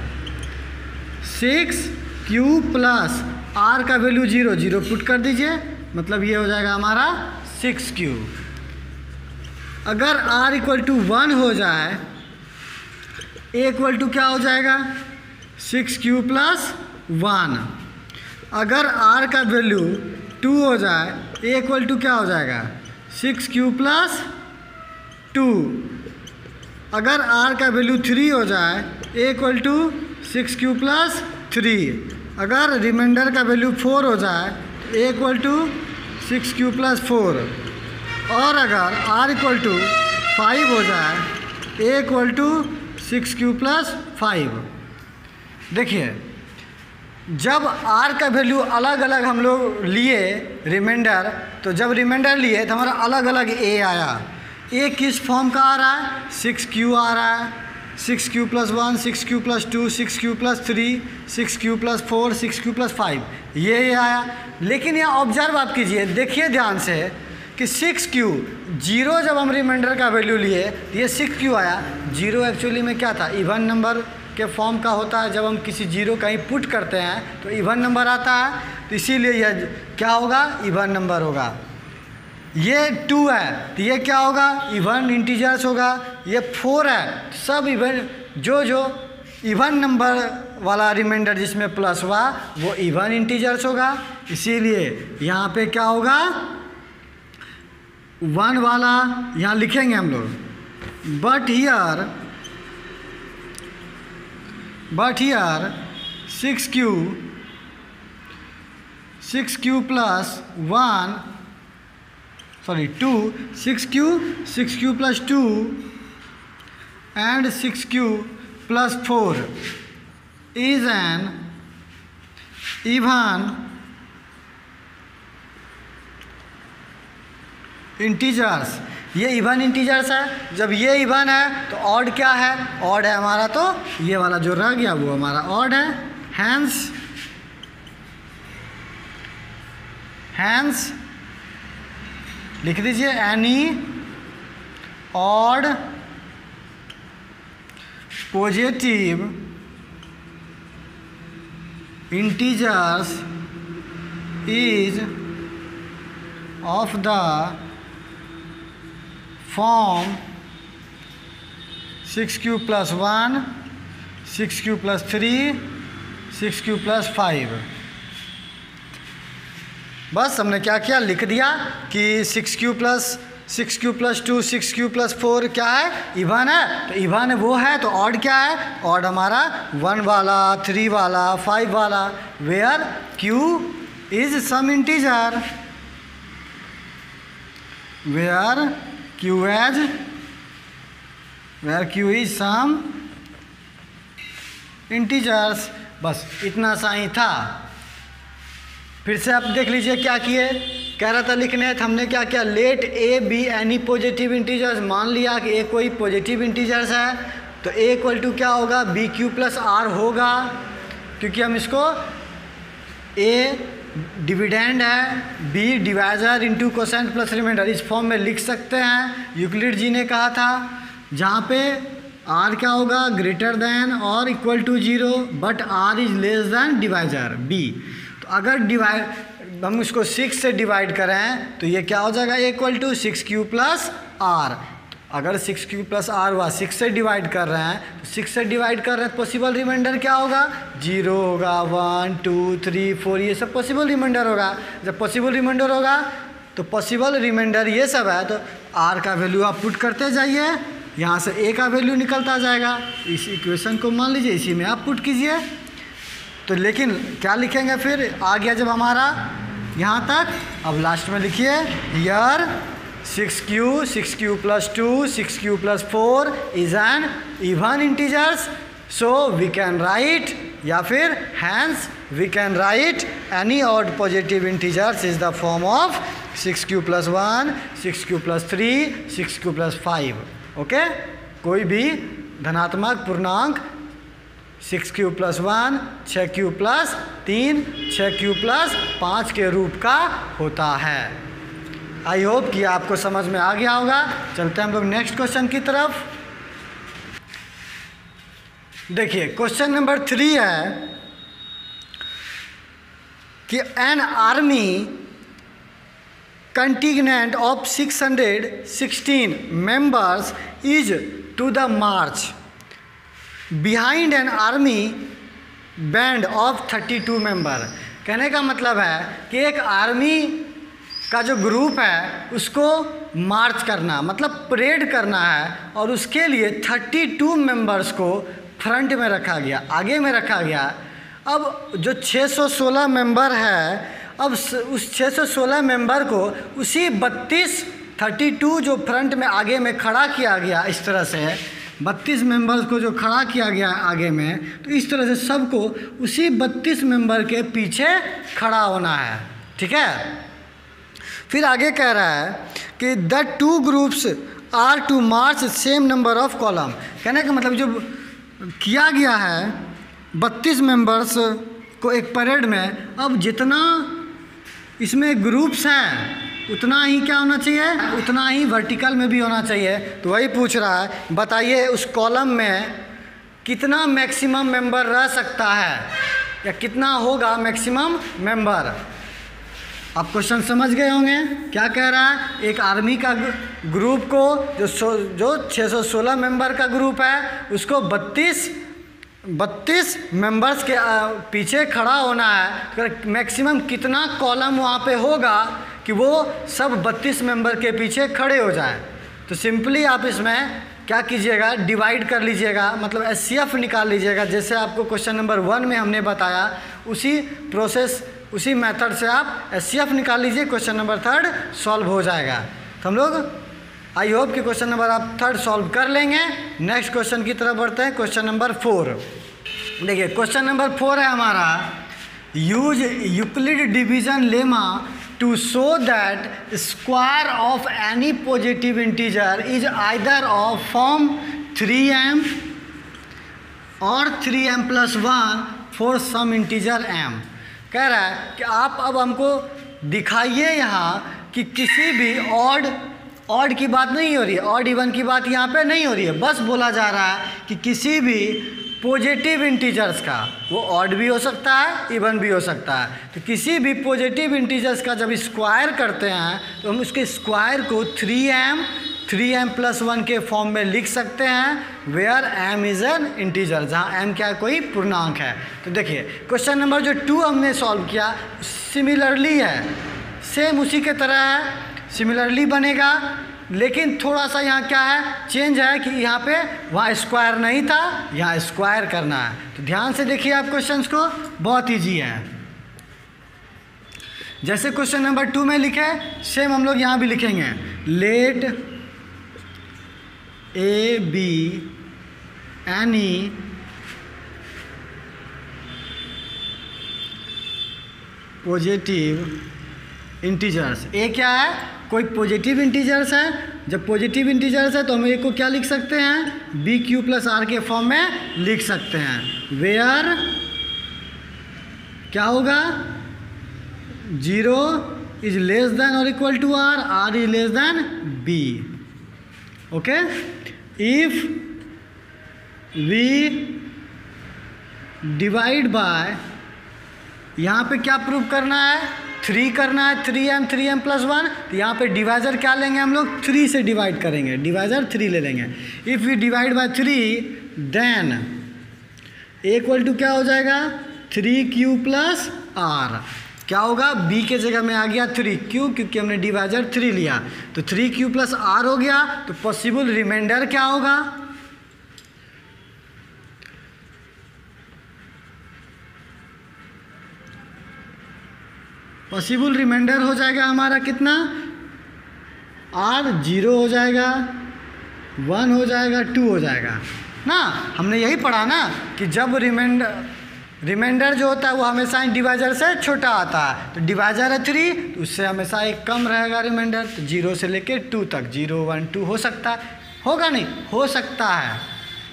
6Q प्लस R का वैल्यू 0 0 पुट कर दीजिए, मतलब ये हो जाएगा हमारा 6Q। अगर R इक्वल टू 1 हो जाए, A इक्वल टू क्या हो जाएगा 6Q प्लस 1। अगर R का वैल्यू 2 हो जाए, A इक्वल टू क्या हो जाएगा 6Q प्लस 2। अगर R का वैल्यू 3 हो जाए, A equal to 6Q plus 3। अगर रिमाइंडर का वैल्यू 4 हो जाए, A equal to 6Q plus 4। और अगर R इक्वल टू 5 हो जाए, A equal to 6Q plus 5। देखिए जब r का वैल्यू अलग अलग हम लोग लिए रिमाइंडर, तो जब रिमाइंडर लिए तो हमारा अलग अलग a आया। a किस फॉर्म का आ रहा है? 6q आ रहा है, 6q + 1, 6q + 2, 6q + 3, 6q + 4, 6q + 5, ये आया। लेकिन यहाँ ऑब्जर्व आप कीजिए, देखिए ध्यान से कि 6q 0 जब हम रिमाइंडर का वैल्यू लिए तो ये 6q आया। 0 एक्चुअली में क्या था? इवन नंबर के फॉर्म का होता है। जब हम किसी जीरो कहीं पुट करते हैं तो इवन नंबर आता है, तो इसीलिए यह क्या होगा? इवन नंबर होगा। ये 2 है तो ये क्या होगा? इवन इंटीजर्स होगा। ये 4 है, सब इवन, जो इवन नंबर वाला रिमाइंडर जिसमें प्लस हुआ वो इवन इंटीजर्स होगा। इसीलिए यहाँ पे क्या होगा? 1 वाला यहाँ लिखेंगे हम लोग, but here 6q + 1, sorry 2, 6q + 2 and 6q + 4 is an even integers. ये इवन इंटीजर्स है। जब ये इवन है तो ऑड क्या है? ऑड है हमारा, तो ये वाला जो रह गया वो हमारा ऑड है। हैंस लिख दीजिए, any odd positive integers is of the form 6q + 1, 6q + 3, 6q + 5। बस हमने क्या किया? लिख दिया कि 6q + 2, 6q + 4 क्या है? इवन है। तो इवन वो है तो ऑड क्या है? ऑड हमारा 1 वाला, 3 वाला, 5 वाला, where q is some integer, where q is some integers। बस इतना सा ही था। फिर से आप देख लीजिए क्या किए। कह रहा था लिखने, तो हमने क्या किया? Let a be any positive integers. मान लिया कि a कोई पॉजिटिव इंटीजर्स है तो a = क्या होगा? bq + r होगा, क्योंकि हम इसको a डिविडेंड है, b divisor into quotient plus remainder, इस फॉर्म में लिख सकते हैं। यूक्लिड जी ने कहा था जहाँ पे r क्या होगा? ग्रेटर देन और equal to 0, but r is less than divisor b। तो अगर हम इसको 6 से डिवाइड करें तो ये क्या हो जाएगा? = 6q + r। अगर 6q + r हुआ, 6 से डिवाइड कर रहे हैं तो 6 से डिवाइड कर रहे हैं, पॉसिबल रिमाइंडर क्या होगा? 0 होगा, 1, 2, 3, 4, ये सब पॉसिबल रिमाइंडर होगा। जब पॉसिबल रिमाइंडर होगा तो पॉसिबल रिमाइंडर ये सब है, तो r का वैल्यू आप पुट करते जाइए, यहाँ से a का वैल्यू निकलता जाएगा। इस इक्वेशन को मान लीजिए, इसी में आप पुट कीजिए। तो लेकिन क्या लिखेंगे फिर? आ गया जब हमारा यहाँ तक, अब लास्ट में लिखिए here 6q + 2, 6q + 4 is an even integers, so we can write, या फिर hence we can write any odd positive integers is the form of 6q + 1, 6q + 3, 6q + 5। Okay, कोई भी धनात्मक पूर्णांक 6q + 1, 6q + 3, 6q + 5 के रूप का होता है। आई होप कि आपको समझ में आ गया होगा। चलते हैं हम लोग नेक्स्ट क्वेश्चन की तरफ। देखिए क्वेश्चन नंबर 3 है कि an army contingent of 616 members is to the march behind an army band of 32 member. कहने का मतलब है कि एक आर्मी का जो ग्रुप है उसको मार्च करना, मतलब परेड करना है, और उसके लिए 32 मेंबर्स को फ्रंट में रखा गया, आगे में रखा गया। अब जो 616 मेंबर है, अब उस 616 मेंबर को उसी 32 जो फ्रंट में आगे में खड़ा किया गया इस तरह से, 32 मेंबर्स को जो खड़ा किया गया आगे में, तो इस तरह से सबको उसी 32 मेंबर के पीछे खड़ा होना है। ठीक है, फिर आगे कह रहा है कि the 2 groups are to march same number of column. कहने का मतलब जो किया गया है 32 मेंबर्स को एक परेड में, अब जितना इसमें ग्रुप्स हैं उतना ही क्या होना चाहिए, उतना ही वर्टिकल में भी होना चाहिए। तो वही पूछ रहा है, बताइए उस कॉलम में कितना मैक्सिमम मेंबर रह सकता है या कितना होगा मैक्सिमम मेंबर। आप क्वेश्चन समझ गए होंगे क्या कह रहा है। एक आर्मी का ग्रुप को जो 616 मेंबर का ग्रुप है उसको 32 मेंबर्स के पीछे खड़ा होना है। तो मैक्सिमम कितना कॉलम वहाँ पे होगा कि वो सब 32 मेंबर के पीछे खड़े हो जाए। तो सिंपली आप इसमें क्या कीजिएगा, डिवाइड कर लीजिएगा, मतलब एचसीएफ निकाल लीजिएगा। जैसे आपको क्वेश्चन नंबर 1 में हमने बताया उसी प्रोसेस उसी मेथड से आप एचसीएफ निकाल लीजिए, क्वेश्चन नंबर 3 सॉल्व हो जाएगा। तो हम लोग आई होप कि क्वेश्चन नंबर आप 3 सॉल्व कर लेंगे। नेक्स्ट क्वेश्चन की तरफ बढ़ते हैं, क्वेश्चन नंबर 4। देखिए क्वेश्चन नंबर 4 है हमारा, use Euclid division lemma to show that square of any positive integer is either of form 3m और 3m + 1 for some integer m। कह रहा है कि आप अब हमको दिखाइए यहाँ कि किसी भी ऑड की बात नहीं हो रही है, ऑड इवन की बात यहाँ पे नहीं हो रही है, बस बोला जा रहा है कि किसी भी पॉजिटिव इंटीजर्स का, वो ऑड भी हो सकता है इवन भी हो सकता है, तो किसी भी पॉजिटिव इंटीजर्स का जब स्क्वायर करते हैं तो हम उसके स्क्वायर को 3m + 1 के फॉर्म में लिख सकते हैं, where m is an integer, जहाँ m क्या कोई पूर्णांक है। तो देखिए क्वेश्चन नंबर जो 2 हमने सॉल्व किया सिमिलरली है, सेम उसी के तरह है, सिमिलरली बनेगा, लेकिन थोड़ा सा यहाँ क्या है, चेंज है कि यहाँ पे वहाँ स्क्वायर नहीं था, यहाँ स्क्वायर करना है। तो ध्यान से देखिए आप क्वेश्चंस को, बहुत ईजी है। जैसे क्वेश्चन नंबर 2 में लिखे सेम हम लोग यहाँ भी लिखेंगे, let a B any positive integers. A क्या है, कोई पॉजिटिव इंटीजर्स है, जब पॉजिटिव इंटीजर्स है तो हम ए को क्या लिख सकते हैं, BQ + R के फॉर्म में लिख सकते हैं, वेयर क्या होगा, 0 इज लेस देन और equal to R, R is less than B। Okay, if we divide by, यहाँ पे क्या प्रूव करना है, 3 करना है, 3m + 1, तो यहाँ पे डिवाइजर क्या लेंगे हम लोग, 3 से डिवाइड करेंगे, डिवाइजर 3 ले लेंगे। If we divide by 3 then equal to क्या हो जाएगा, 3q + R। क्या होगा, b के जगह में आ गया 3q, क्योंकि हमने डिवाइजर 3 लिया, तो 3q + R हो गया। तो पॉसिबल रिमाइंडर क्या होगा, पॉसिबल रिमाइंडर हो जाएगा हमारा कितना, R 0 हो जाएगा, 1 हो जाएगा, 2 हो जाएगा ना। हमने यही पढ़ा ना कि जब रिमाइंडर जो होता है वो हमेशा डिवाइजर से छोटा आता है, तो डिवाइजर है 3, तो उससे हमेशा एक कम रहेगा रिमाइंडर, तो 0 से लेके 2 तक, 0 1 2 हो सकता है, होगा नहीं, हो सकता है।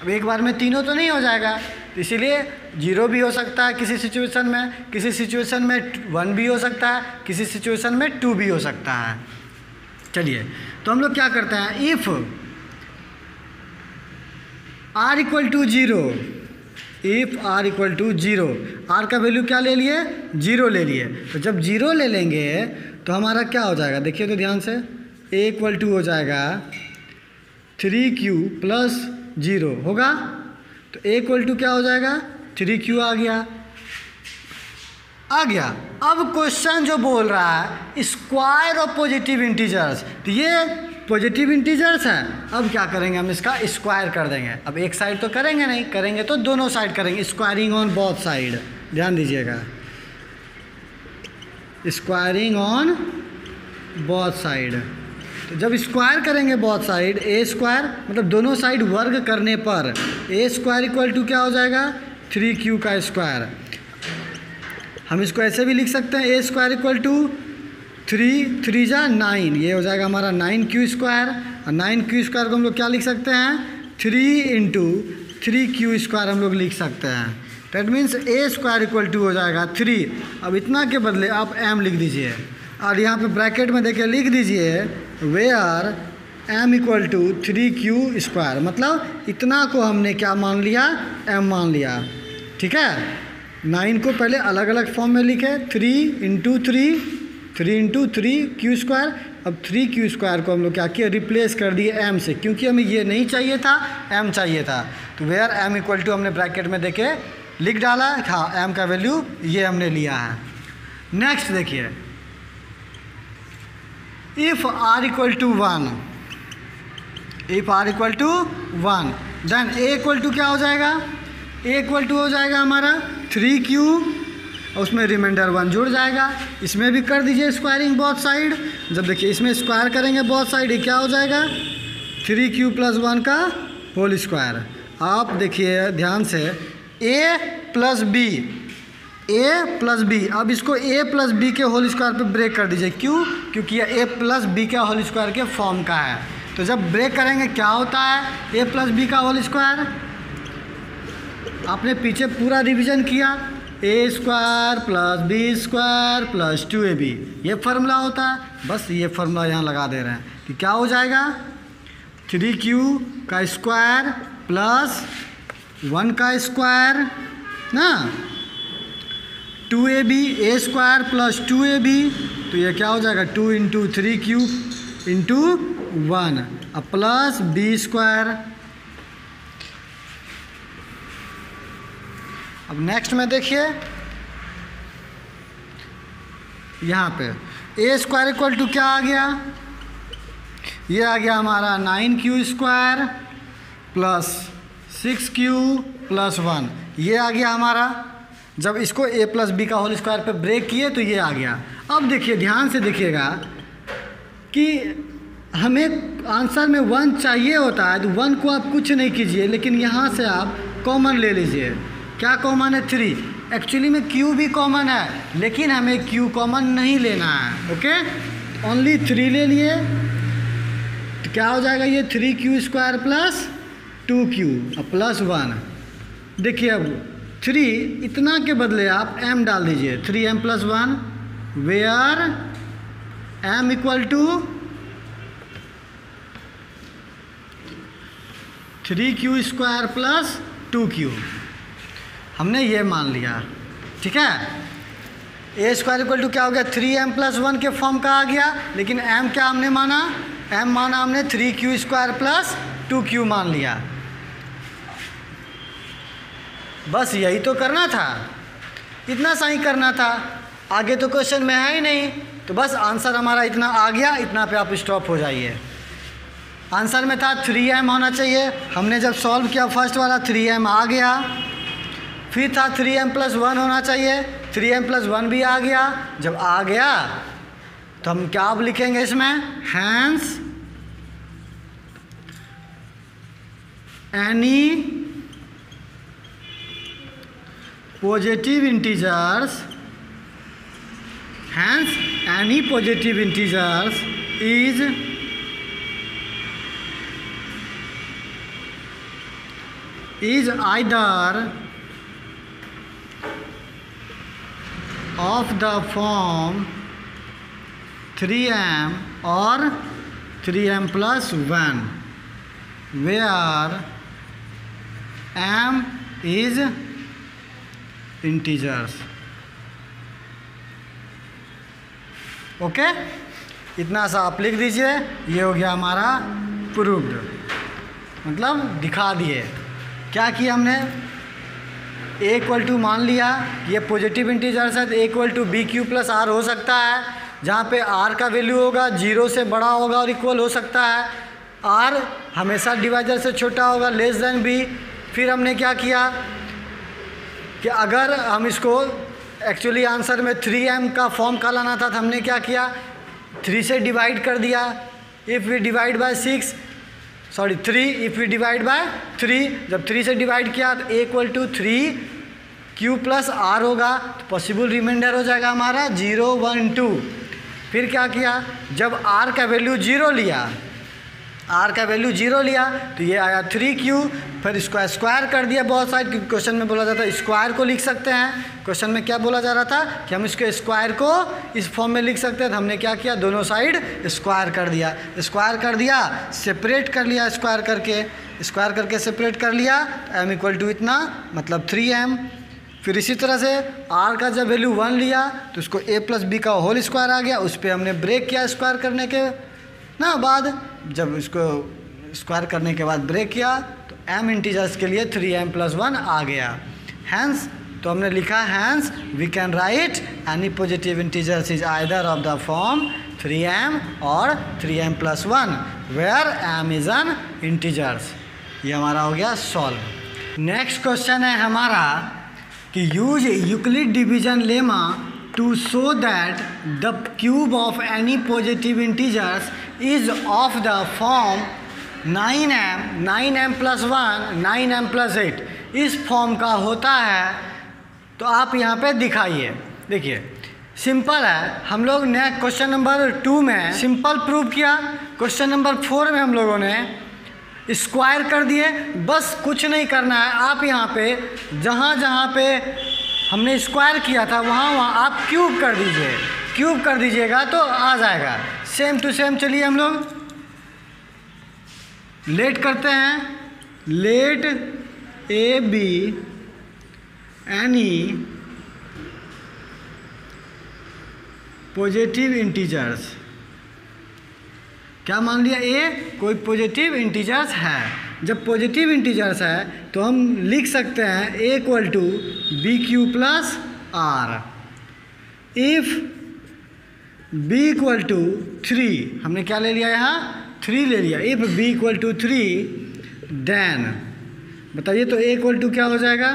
अब एक बार में तीनों तो नहीं हो जाएगा, तो इसीलिए 0 भी हो सकता है किसी सिचुएशन में, किसी सिचुएशन में 1 भी हो सकता है, किसी सिचुएशन में 2 भी हो सकता है। चलिए तो हम लोग क्या करते हैं, if R = 0, if R = 0, R का वैल्यू क्या ले लिए, 0 ले लिए। तो जब 0 ले लेंगे तो हमारा क्या हो जाएगा, देखिए तो ध्यान से, A = हो जाएगा 3q + 0 होगा, तो A = क्या हो जाएगा, 3q आ गया। अब क्वेश्चन जो बोल रहा है स्क्वायर ऑफ पॉजिटिव इंटीजर्स, तो ये पॉजिटिव इंटीजर्स हैं, अब क्या करेंगे हम, इसका स्क्वायर कर देंगे। अब एक साइड तो करेंगे नहीं, करेंगे तो दोनों साइड करेंगे, स्क्वायरिंग ऑन बोथ साइड, ध्यान दीजिएगा, स्क्वायरिंग ऑन बोथ साइड। तो जब स्क्वायर करेंगे बोथ साइड, ए स्क्वायर मतलब दोनों साइड वर्ग करने पर ए स्क्वायर इक्वल टू क्या हो जाएगा 3q का स्क्वायर। हम इसको ऐसे भी लिख सकते हैं ए स्क्वायर इक्वल टू 3 जा 9, ये हो जाएगा हमारा 9q स्क्वायर। और 9q स्क्वायर को हम लोग क्या लिख सकते हैं 3 इंटू 3q स्क्वायर हम लोग लिख सकते हैं। That means a square equal to हो जाएगा 3। अब इतना के बदले आप m लिख दीजिए और यहाँ पे ब्रैकेट में देखिए लिख दीजिए where m equal to 3q square, मतलब इतना को हमने क्या मान लिया m मान लिया। ठीक है, 9 को पहले अलग अलग फॉर्म में लिखे 3 इंटू 3 q स्क्वायर। अब 3q स्क्वायर को हम लोग क्या किए रिप्लेस कर दिए m से, क्योंकि हमें ये नहीं चाहिए था m चाहिए था। तो वेयर m इक्वल टू हमने ब्रैकेट में देखे लिख डाला, हाँ m का वैल्यू ये हमने लिया है। नेक्स्ट देखिए if r equal to 1, if r equal to 1 then a equal to क्या हो जाएगा, a इक्वल टू हो जाएगा हमारा 3q, उसमें रिमाइंडर 1 जुड़ जाएगा। इसमें भी कर दीजिए स्क्वायरिंग बोथ साइड। जब देखिए इसमें स्क्वायर करेंगे बोथ साइड, ये क्या हो जाएगा 3q प्लस 1 का होल स्क्वायर। आप देखिए ध्यान से a प्लस बी, अब इसको a प्लस बी के होल स्क्वायर पे ब्रेक कर दीजिए। क्यों? क्योंकि ये a प्लस बी के होल स्क्वायर के फॉर्म का है। तो जब ब्रेक करेंगे क्या होता है a प्लस बी का होल स्क्वायर। आपने पीछे पूरा रिवीजन किया, a square plus b square plus 2ab, ये फार्मूला होता है। बस ये फार्मूला यहाँ लगा दे रहे हैं कि क्या हो जाएगा 3q का स्क्वायर प्लस 1 का स्क्वायर ना 2ab, a square plus 2ab, तो ये क्या हो जाएगा 2 इंटू 3q इंटू 1 अब प्लस b स्क्वायर। अब नेक्स्ट में देखिए यहाँ पे a स्क्वायर इक्वल टू क्या आ गया, ये आ गया हमारा 9q square plus 6q plus 1, ये आ गया हमारा। जब इसको a प्लस बी का होल स्क्वायर पे ब्रेक किए तो ये आ गया। अब देखिए ध्यान से देखिएगा कि हमें आंसर में 1 चाहिए होता है, तो 1 को आप कुछ नहीं कीजिए, लेकिन यहाँ से आप कॉमन ले लीजिए। क्या कॉमन है 3, एक्चुअली में q भी कॉमन है, लेकिन हमें q कॉमन नहीं लेना है। ओके, ओनली 3 ले लिए तो क्या हो जाएगा ये 3q square plus 2q plus 1। देखिए अब 3 इतना के बदले आप m डाल दीजिए 3m plus 1 where m equal to 3q square plus 2q, हमने ये मान लिया। ठीक है, a स्क्वायर इक्वल टू क्या हो गया 3m प्लस 1 के फॉर्म का आ गया, लेकिन m क्या हमने माना, m माना हमने 3q स्क्वायर प्लस 2q मान लिया। बस यही तो करना था, इतना सा ही करना था, आगे तो क्वेश्चन में है ही नहीं। तो बस आंसर हमारा इतना आ गया, इतना पे आप स्टॉप हो जाइए। आंसर में था 3m होना चाहिए, हमने जब सॉल्व किया फर्स्ट वाला 3m आ गया। फिर था 3m प्लस 1 होना चाहिए, 3m प्लस 1 भी आ गया। जब आ गया तो हम क्या अब लिखेंगे इसमें, hence any positive integers, hence any positive integers is either of the form 3m or 3m plus 1 where m is integers. Okay, इतना सा आप लिख दीजिए, ये हो गया हमारा प्रूव्ड, मतलब दिखा दिए। क्या किया हमने, a इक्वल टू मान लिया ये पॉजिटिव इंटीजर्स है, तो a equal to b q plus r हो सकता है, जहाँ पे r का वैल्यू होगा 0 से बड़ा होगा और इक्वल हो सकता है, r हमेशा डिवाइजर से छोटा होगा लेस देन b। फिर हमने क्या किया कि अगर हम इसको एक्चुअली आंसर में 3m का फॉर्म का लाना था, तो हमने क्या किया 3 से डिवाइड कर दिया, if we divide by 3, if we divide by 3, जब 3 से डिवाइड किया तो a equal to 3q plus r होगा, तो पॉसिबल रिमाइंडर हो जाएगा हमारा 0, 1, 2। फिर क्या किया, जब r का वैल्यू 0 लिया, r का वैल्यू 0 लिया तो ये आया 3q, फिर इसको स्क्वायर कर दिया बहुत साइड, क्योंकि क्वेश्चन में बोला जाता है स्क्वायर को लिख सकते हैं। क्वेश्चन में क्या बोला जा रहा था कि हम इसके स्क्वायर को इस फॉर्म में लिख सकते हैं, तो हमने क्या किया, दोनों साइड स्क्वायर कर दिया। स्क्वायर कर दिया, सेपरेट कर लिया, स्क्वायर करके सेपरेट कर लिया, तो m इक्वल टू इतना, मतलब 3m। फिर इसी तरह से r का जब वैल्यू 1 लिया तो उसको a प्लस बी का होल स्क्वायर आ गया, उस पर हमने ब्रेक किया स्क्वायर करने के ना बाद, जब इसको स्क्वायर करने के बाद ब्रेक किया तो m इंटीजर्स के लिए 3m प्लस 1 आ गया। हैंस तो हमने लिखा hence we can write any positive integers is either of the form 3m और 3m plus 1 where m is an integers. ये हमारा हो गया सॉल्व। नेक्स्ट क्वेश्चन है हमारा कि use Euclid division lemma to show that the cube of any positive integers is of the form 9m plus 1 9m plus 8 इस फॉर्म का होता है। तो आप यहाँ पे दिखाइए, देखिए सिंपल है। हम लोग ने क्वेश्चन नंबर 2 में सिंपल प्रूव किया, क्वेश्चन नंबर 4 में हम लोगों ने स्क्वायर कर दिए। बस कुछ नहीं करना है, आप यहाँ पे जहाँ पे हमने स्क्वायर किया था वहाँ आप क्यूब कर दीजिए, क्यूब कर दीजिएगा तो आ जाएगा सेम टू सेम। चलिए हम लोग लेट करते हैं, let a B any positive integers. क्या मान लिया, ए कोई पॉजिटिव इंटीजर्स है। जब पॉजिटिव इंटीजर्स है तो हम लिख सकते हैं a equal to b q plus r. If b equal to 3, हमने क्या ले लिया यहाँ 3 ले लिया। If b equal to 3 then बताइए तो a इक्वल टू क्या हो जाएगा।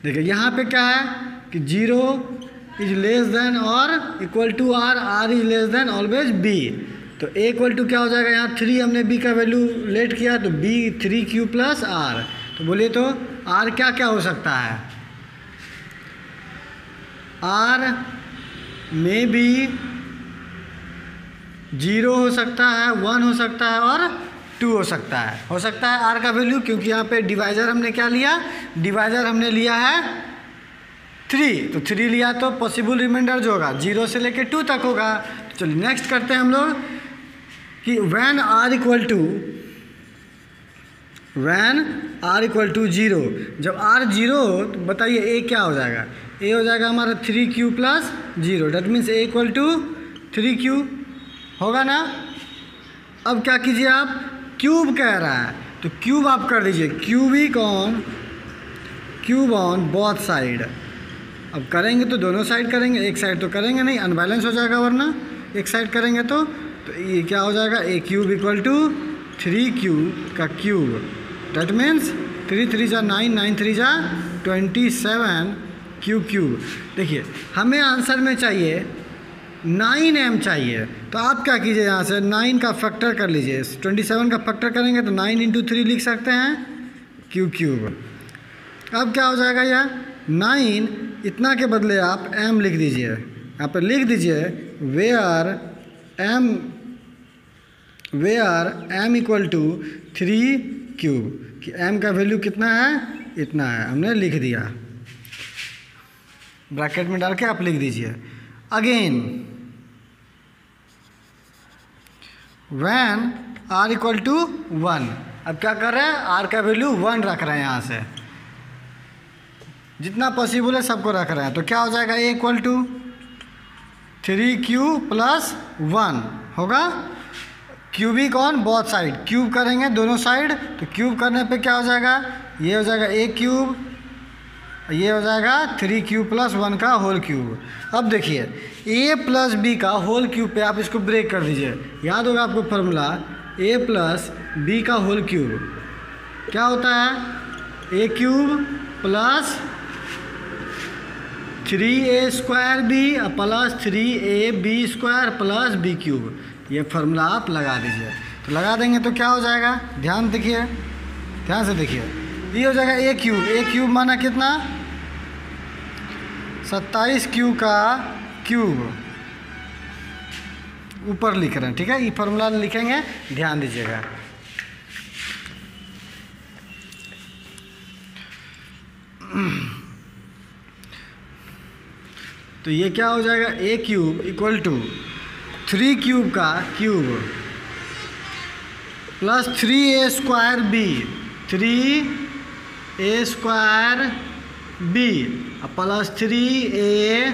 देखिए यहाँ पे क्या है कि 0 इज लेस देन और equal to r is less than always b। तो a इक्वल टू क्या हो जाएगा, यहाँ 3 हमने b का वैल्यू लेट किया तो b 3q प्लस r। तो बोलिए तो r क्या क्या हो सकता है, r में भी 0 हो सकता है, 1 हो सकता है और 2 हो सकता है r का वैल्यू, क्योंकि यहाँ पे डिवाइजर हमने क्या लिया, डिवाइजर हमने लिया है 3। तो 3 लिया तो पॉसिबल रिमाइंडर जो होगा 0 से लेके 2 तक होगा। तो चलिए नेक्स्ट करते हैं हम लोग कि when r इक्वल टू 0, जब r 0 हो तो बताइए a क्या हो जाएगा, a हो जाएगा हमारा 3q plus 0। That means a equal to 3q होगा ना। अब क्या कीजिए आप, क्यूब कह रहा है तो क्यूब आप कर दीजिए, क्यूब ऑन बोथ साइड। अब करेंगे तो दोनों साइड करेंगे, एक साइड तो करेंगे नहीं, अनबैलेंस हो जाएगा, वरना एक साइड करेंगे तो ये क्या हो जाएगा, a cube equal to 3q का क्यूब। डेट मीन्स 3 3 जा 9, 9 3 जा 27 क्यूब। देखिए हमें आंसर में चाहिए 9m चाहिए, तो आप क्या कीजिए, यहाँ से 9 का फैक्टर कर लीजिए। 27 का फैक्टर करेंगे तो 9 इंटू 3 लिख सकते हैं क्यूब। अब क्या हो जाएगा, यह 9 इतना के बदले आप m लिख दीजिए, यहाँ पर लिख दीजिए where m equal to 3 cube, कि m का वैल्यू कितना है, इतना है, हमने लिख दिया। ब्रैकेट में डाल के आप लिख दीजिए। Again when r equal to 1, अब क्या कर रहे हैं, r का वैल्यू 1 रख रहे हैं, यहाँ से जितना पॉसिबल है सबको रख रहे हैं। तो क्या हो जाएगा, a equal to 3q plus 1 होगा। Cubic on both side, cube करेंगे दोनों साइड, तो क्यूब करने पे क्या हो जाएगा, ये हो जाएगा a क्यूब, ये हो जाएगा 3q प्लस 1 का होल क्यूब। अब देखिए a प्लस b का होल क्यूब पे आप इसको ब्रेक कर दीजिए, याद होगा आपको फार्मूला, a प्लस b का होल क्यूब क्या होता है, a cube plus 3a square b plus 3ab square plus b cube. ये फार्मूला आप लगा दीजिए। तो लगा देंगे तो क्या हो जाएगा, ध्यान देखिए, ध्यान से देखिए, ये हो जाएगा ए क्यूब माना कितना 27 क्यू का क्यूब ऊपर लिख रहे हैं, ठीक है। ये फार्मूला लिखेंगे, ध्यान दीजिएगा। तो ये क्या हो जाएगा, a cube equal to 3 cube का cube plus 3a square b, 3a square b plus 3a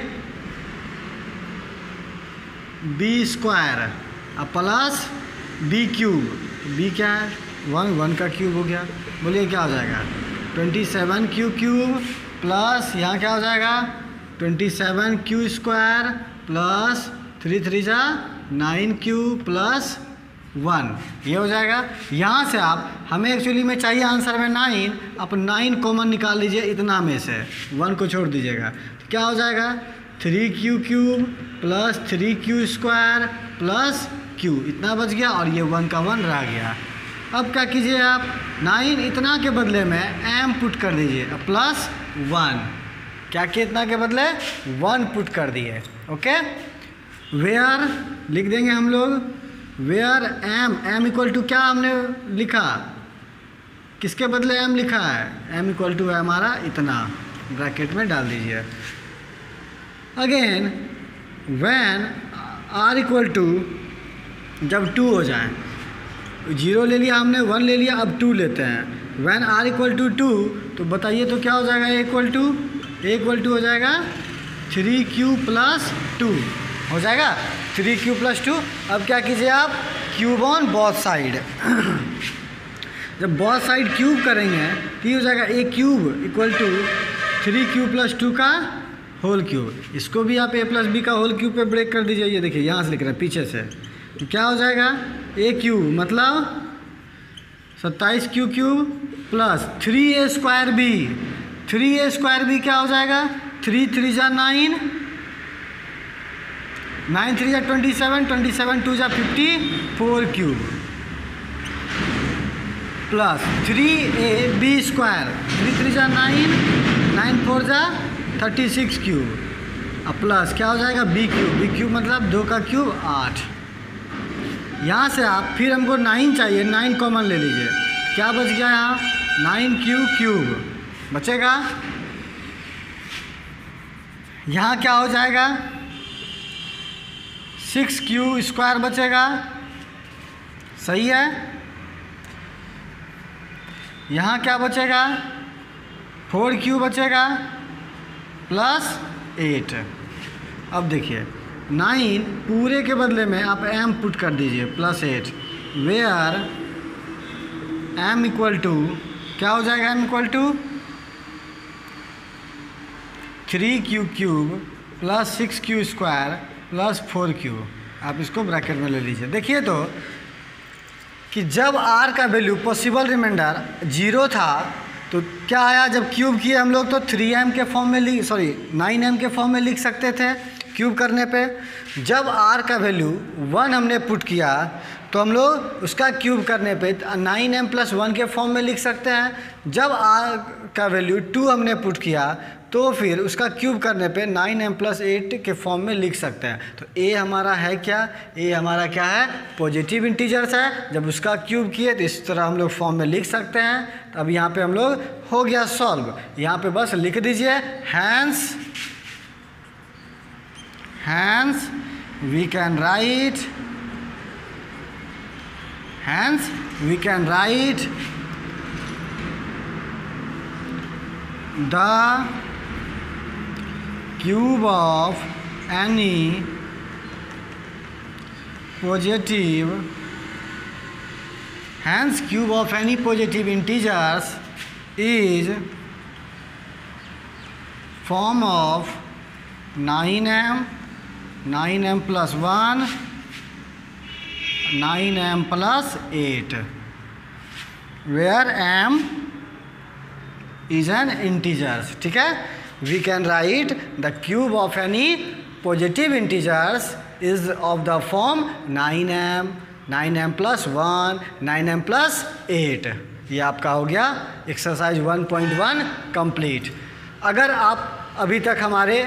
b square plus b cube, b क्या है 1 का क्यूब हो गया। बोलिए क्या हो जाएगा 27 क्यूब प्लस यहाँ क्या हो जाएगा 27 क्यू स्क्वायर प्लस 3 3 जा 9 क्यू प्लस 1, ये हो जाएगा। यहाँ से आप हमें एक्चुअली में चाहिए आंसर में 9, आप 9 कॉमन निकाल लीजिए इतना में से, 1 को छोड़ दीजिएगा। तो क्या हो जाएगा 3 Q cube plus 3 Q square plus Q, इतना बच गया और ये 1 का 1 रह गया। अब क्या कीजिए आप 9 इतना के बदले में m पुट कर दीजिए प्लस 1, क्या किए इतना के बदले 1 पुट कर दिए, ओके। वेयर लिख देंगे हम लोग, वेयर m इक्वल टू क्या हमने लिखा, किसके बदले m लिखा है, m इक्वल टू है हमारा इतना, ब्रैकेट में डाल दीजिए। Again when r equal to, जब 2 हो जाए, 0 ले लिया हमने, 1 ले लिया, अब 2 लेते हैं। व्हेन r इक्वल टू 2, तो बताइए तो क्या हो जाएगा a इक्वल टू हो जाएगा 3q प्लस 2 हो जाएगा, 3q प्लस 2। अब क्या कीजिए आप क्यूब ऑन बोथ साइड, जब बोथ साइड क्यूब करेंगे तो ये हो जाएगा a cube equal to 3q plus 2 का होल क्यूब। इसको भी आप a प्लस बी का होल क्यूब पे ब्रेक कर दीजिए, ये देखिए यहाँ से लिख रहे हैं पीछे से, तो क्या हो जाएगा a क्यूब मतलब 27 q cube plus 3a square b, 3a square b क्या हो जाएगा 3 3 जा 9, 9 3 जा 27, 27 2 जा 54 cube plus 3a b square, 3 3 जा 9, 9 4 जा 36 क्यूब प्लस क्या हो जाएगा बी क्यूब मतलब 2 का क्यूब 8। यहाँ से आप फिर हमको 9 चाहिए, 9 कॉमन ले लीजिए, क्या बच गया यहाँ 9q क्यूब बचेगा। यहाँ क्या हो जाएगा 6q स्क्वायर बचेगा, सही है। यहाँ क्या बचेगा 4q बचेगा प्लस 8। अब देखिए 9 पूरे के बदले में आप m पुट कर दीजिए plus 8, where m equal to क्या हो जाएगा m equal to 3q cube plus 6q square plus 4q। आप इसको ब्रैकेट में ले लीजिए। देखिए तो कि जब r का वैल्यू पॉसिबल रिमाइंडर 0 था तो क्या आया, जब क्यूब किए हम लोग तो 3m के फॉर्म में 9m के फॉर्म में लिख सकते थे क्यूब करने पे। जब r का वैल्यू 1 हमने पुट किया तो हम लोग उसका क्यूब करने पे 9m प्लस 1 के फॉर्म में लिख सकते हैं। जब r का वैल्यू 2 हमने पुट किया तो फिर उसका क्यूब करने पे 9m प्लस 8 के फॉर्म में लिख सकते हैं। तो a हमारा है क्या, a हमारा क्या है पॉजिटिव इंटीजर्स है। जब उसका क्यूब किए तो इस तरह हम लोग फॉर्म में लिख सकते हैं। तो अब यहाँ पे हम लोग हो गया सॉल्व, यहाँ पे बस लिख दीजिए hence we can write the cube of any positive, hence cube of any positive integers is form of 9m plus 1, 9m plus 8, where m is an integers। ठीक है, we can write the cube of any positive integers is of the form 9m + 1 9m + 8। ये आपका हो गया एक्सरसाइज 1.1 कंप्लीट। अगर आप अभी तक हमारे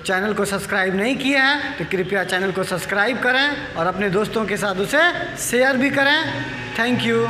चैनल को सब्सक्राइब नहीं किए हैं तो कृपया चैनल को सब्सक्राइब करें और अपने दोस्तों के साथ उसे शेयर भी करें। Thank you.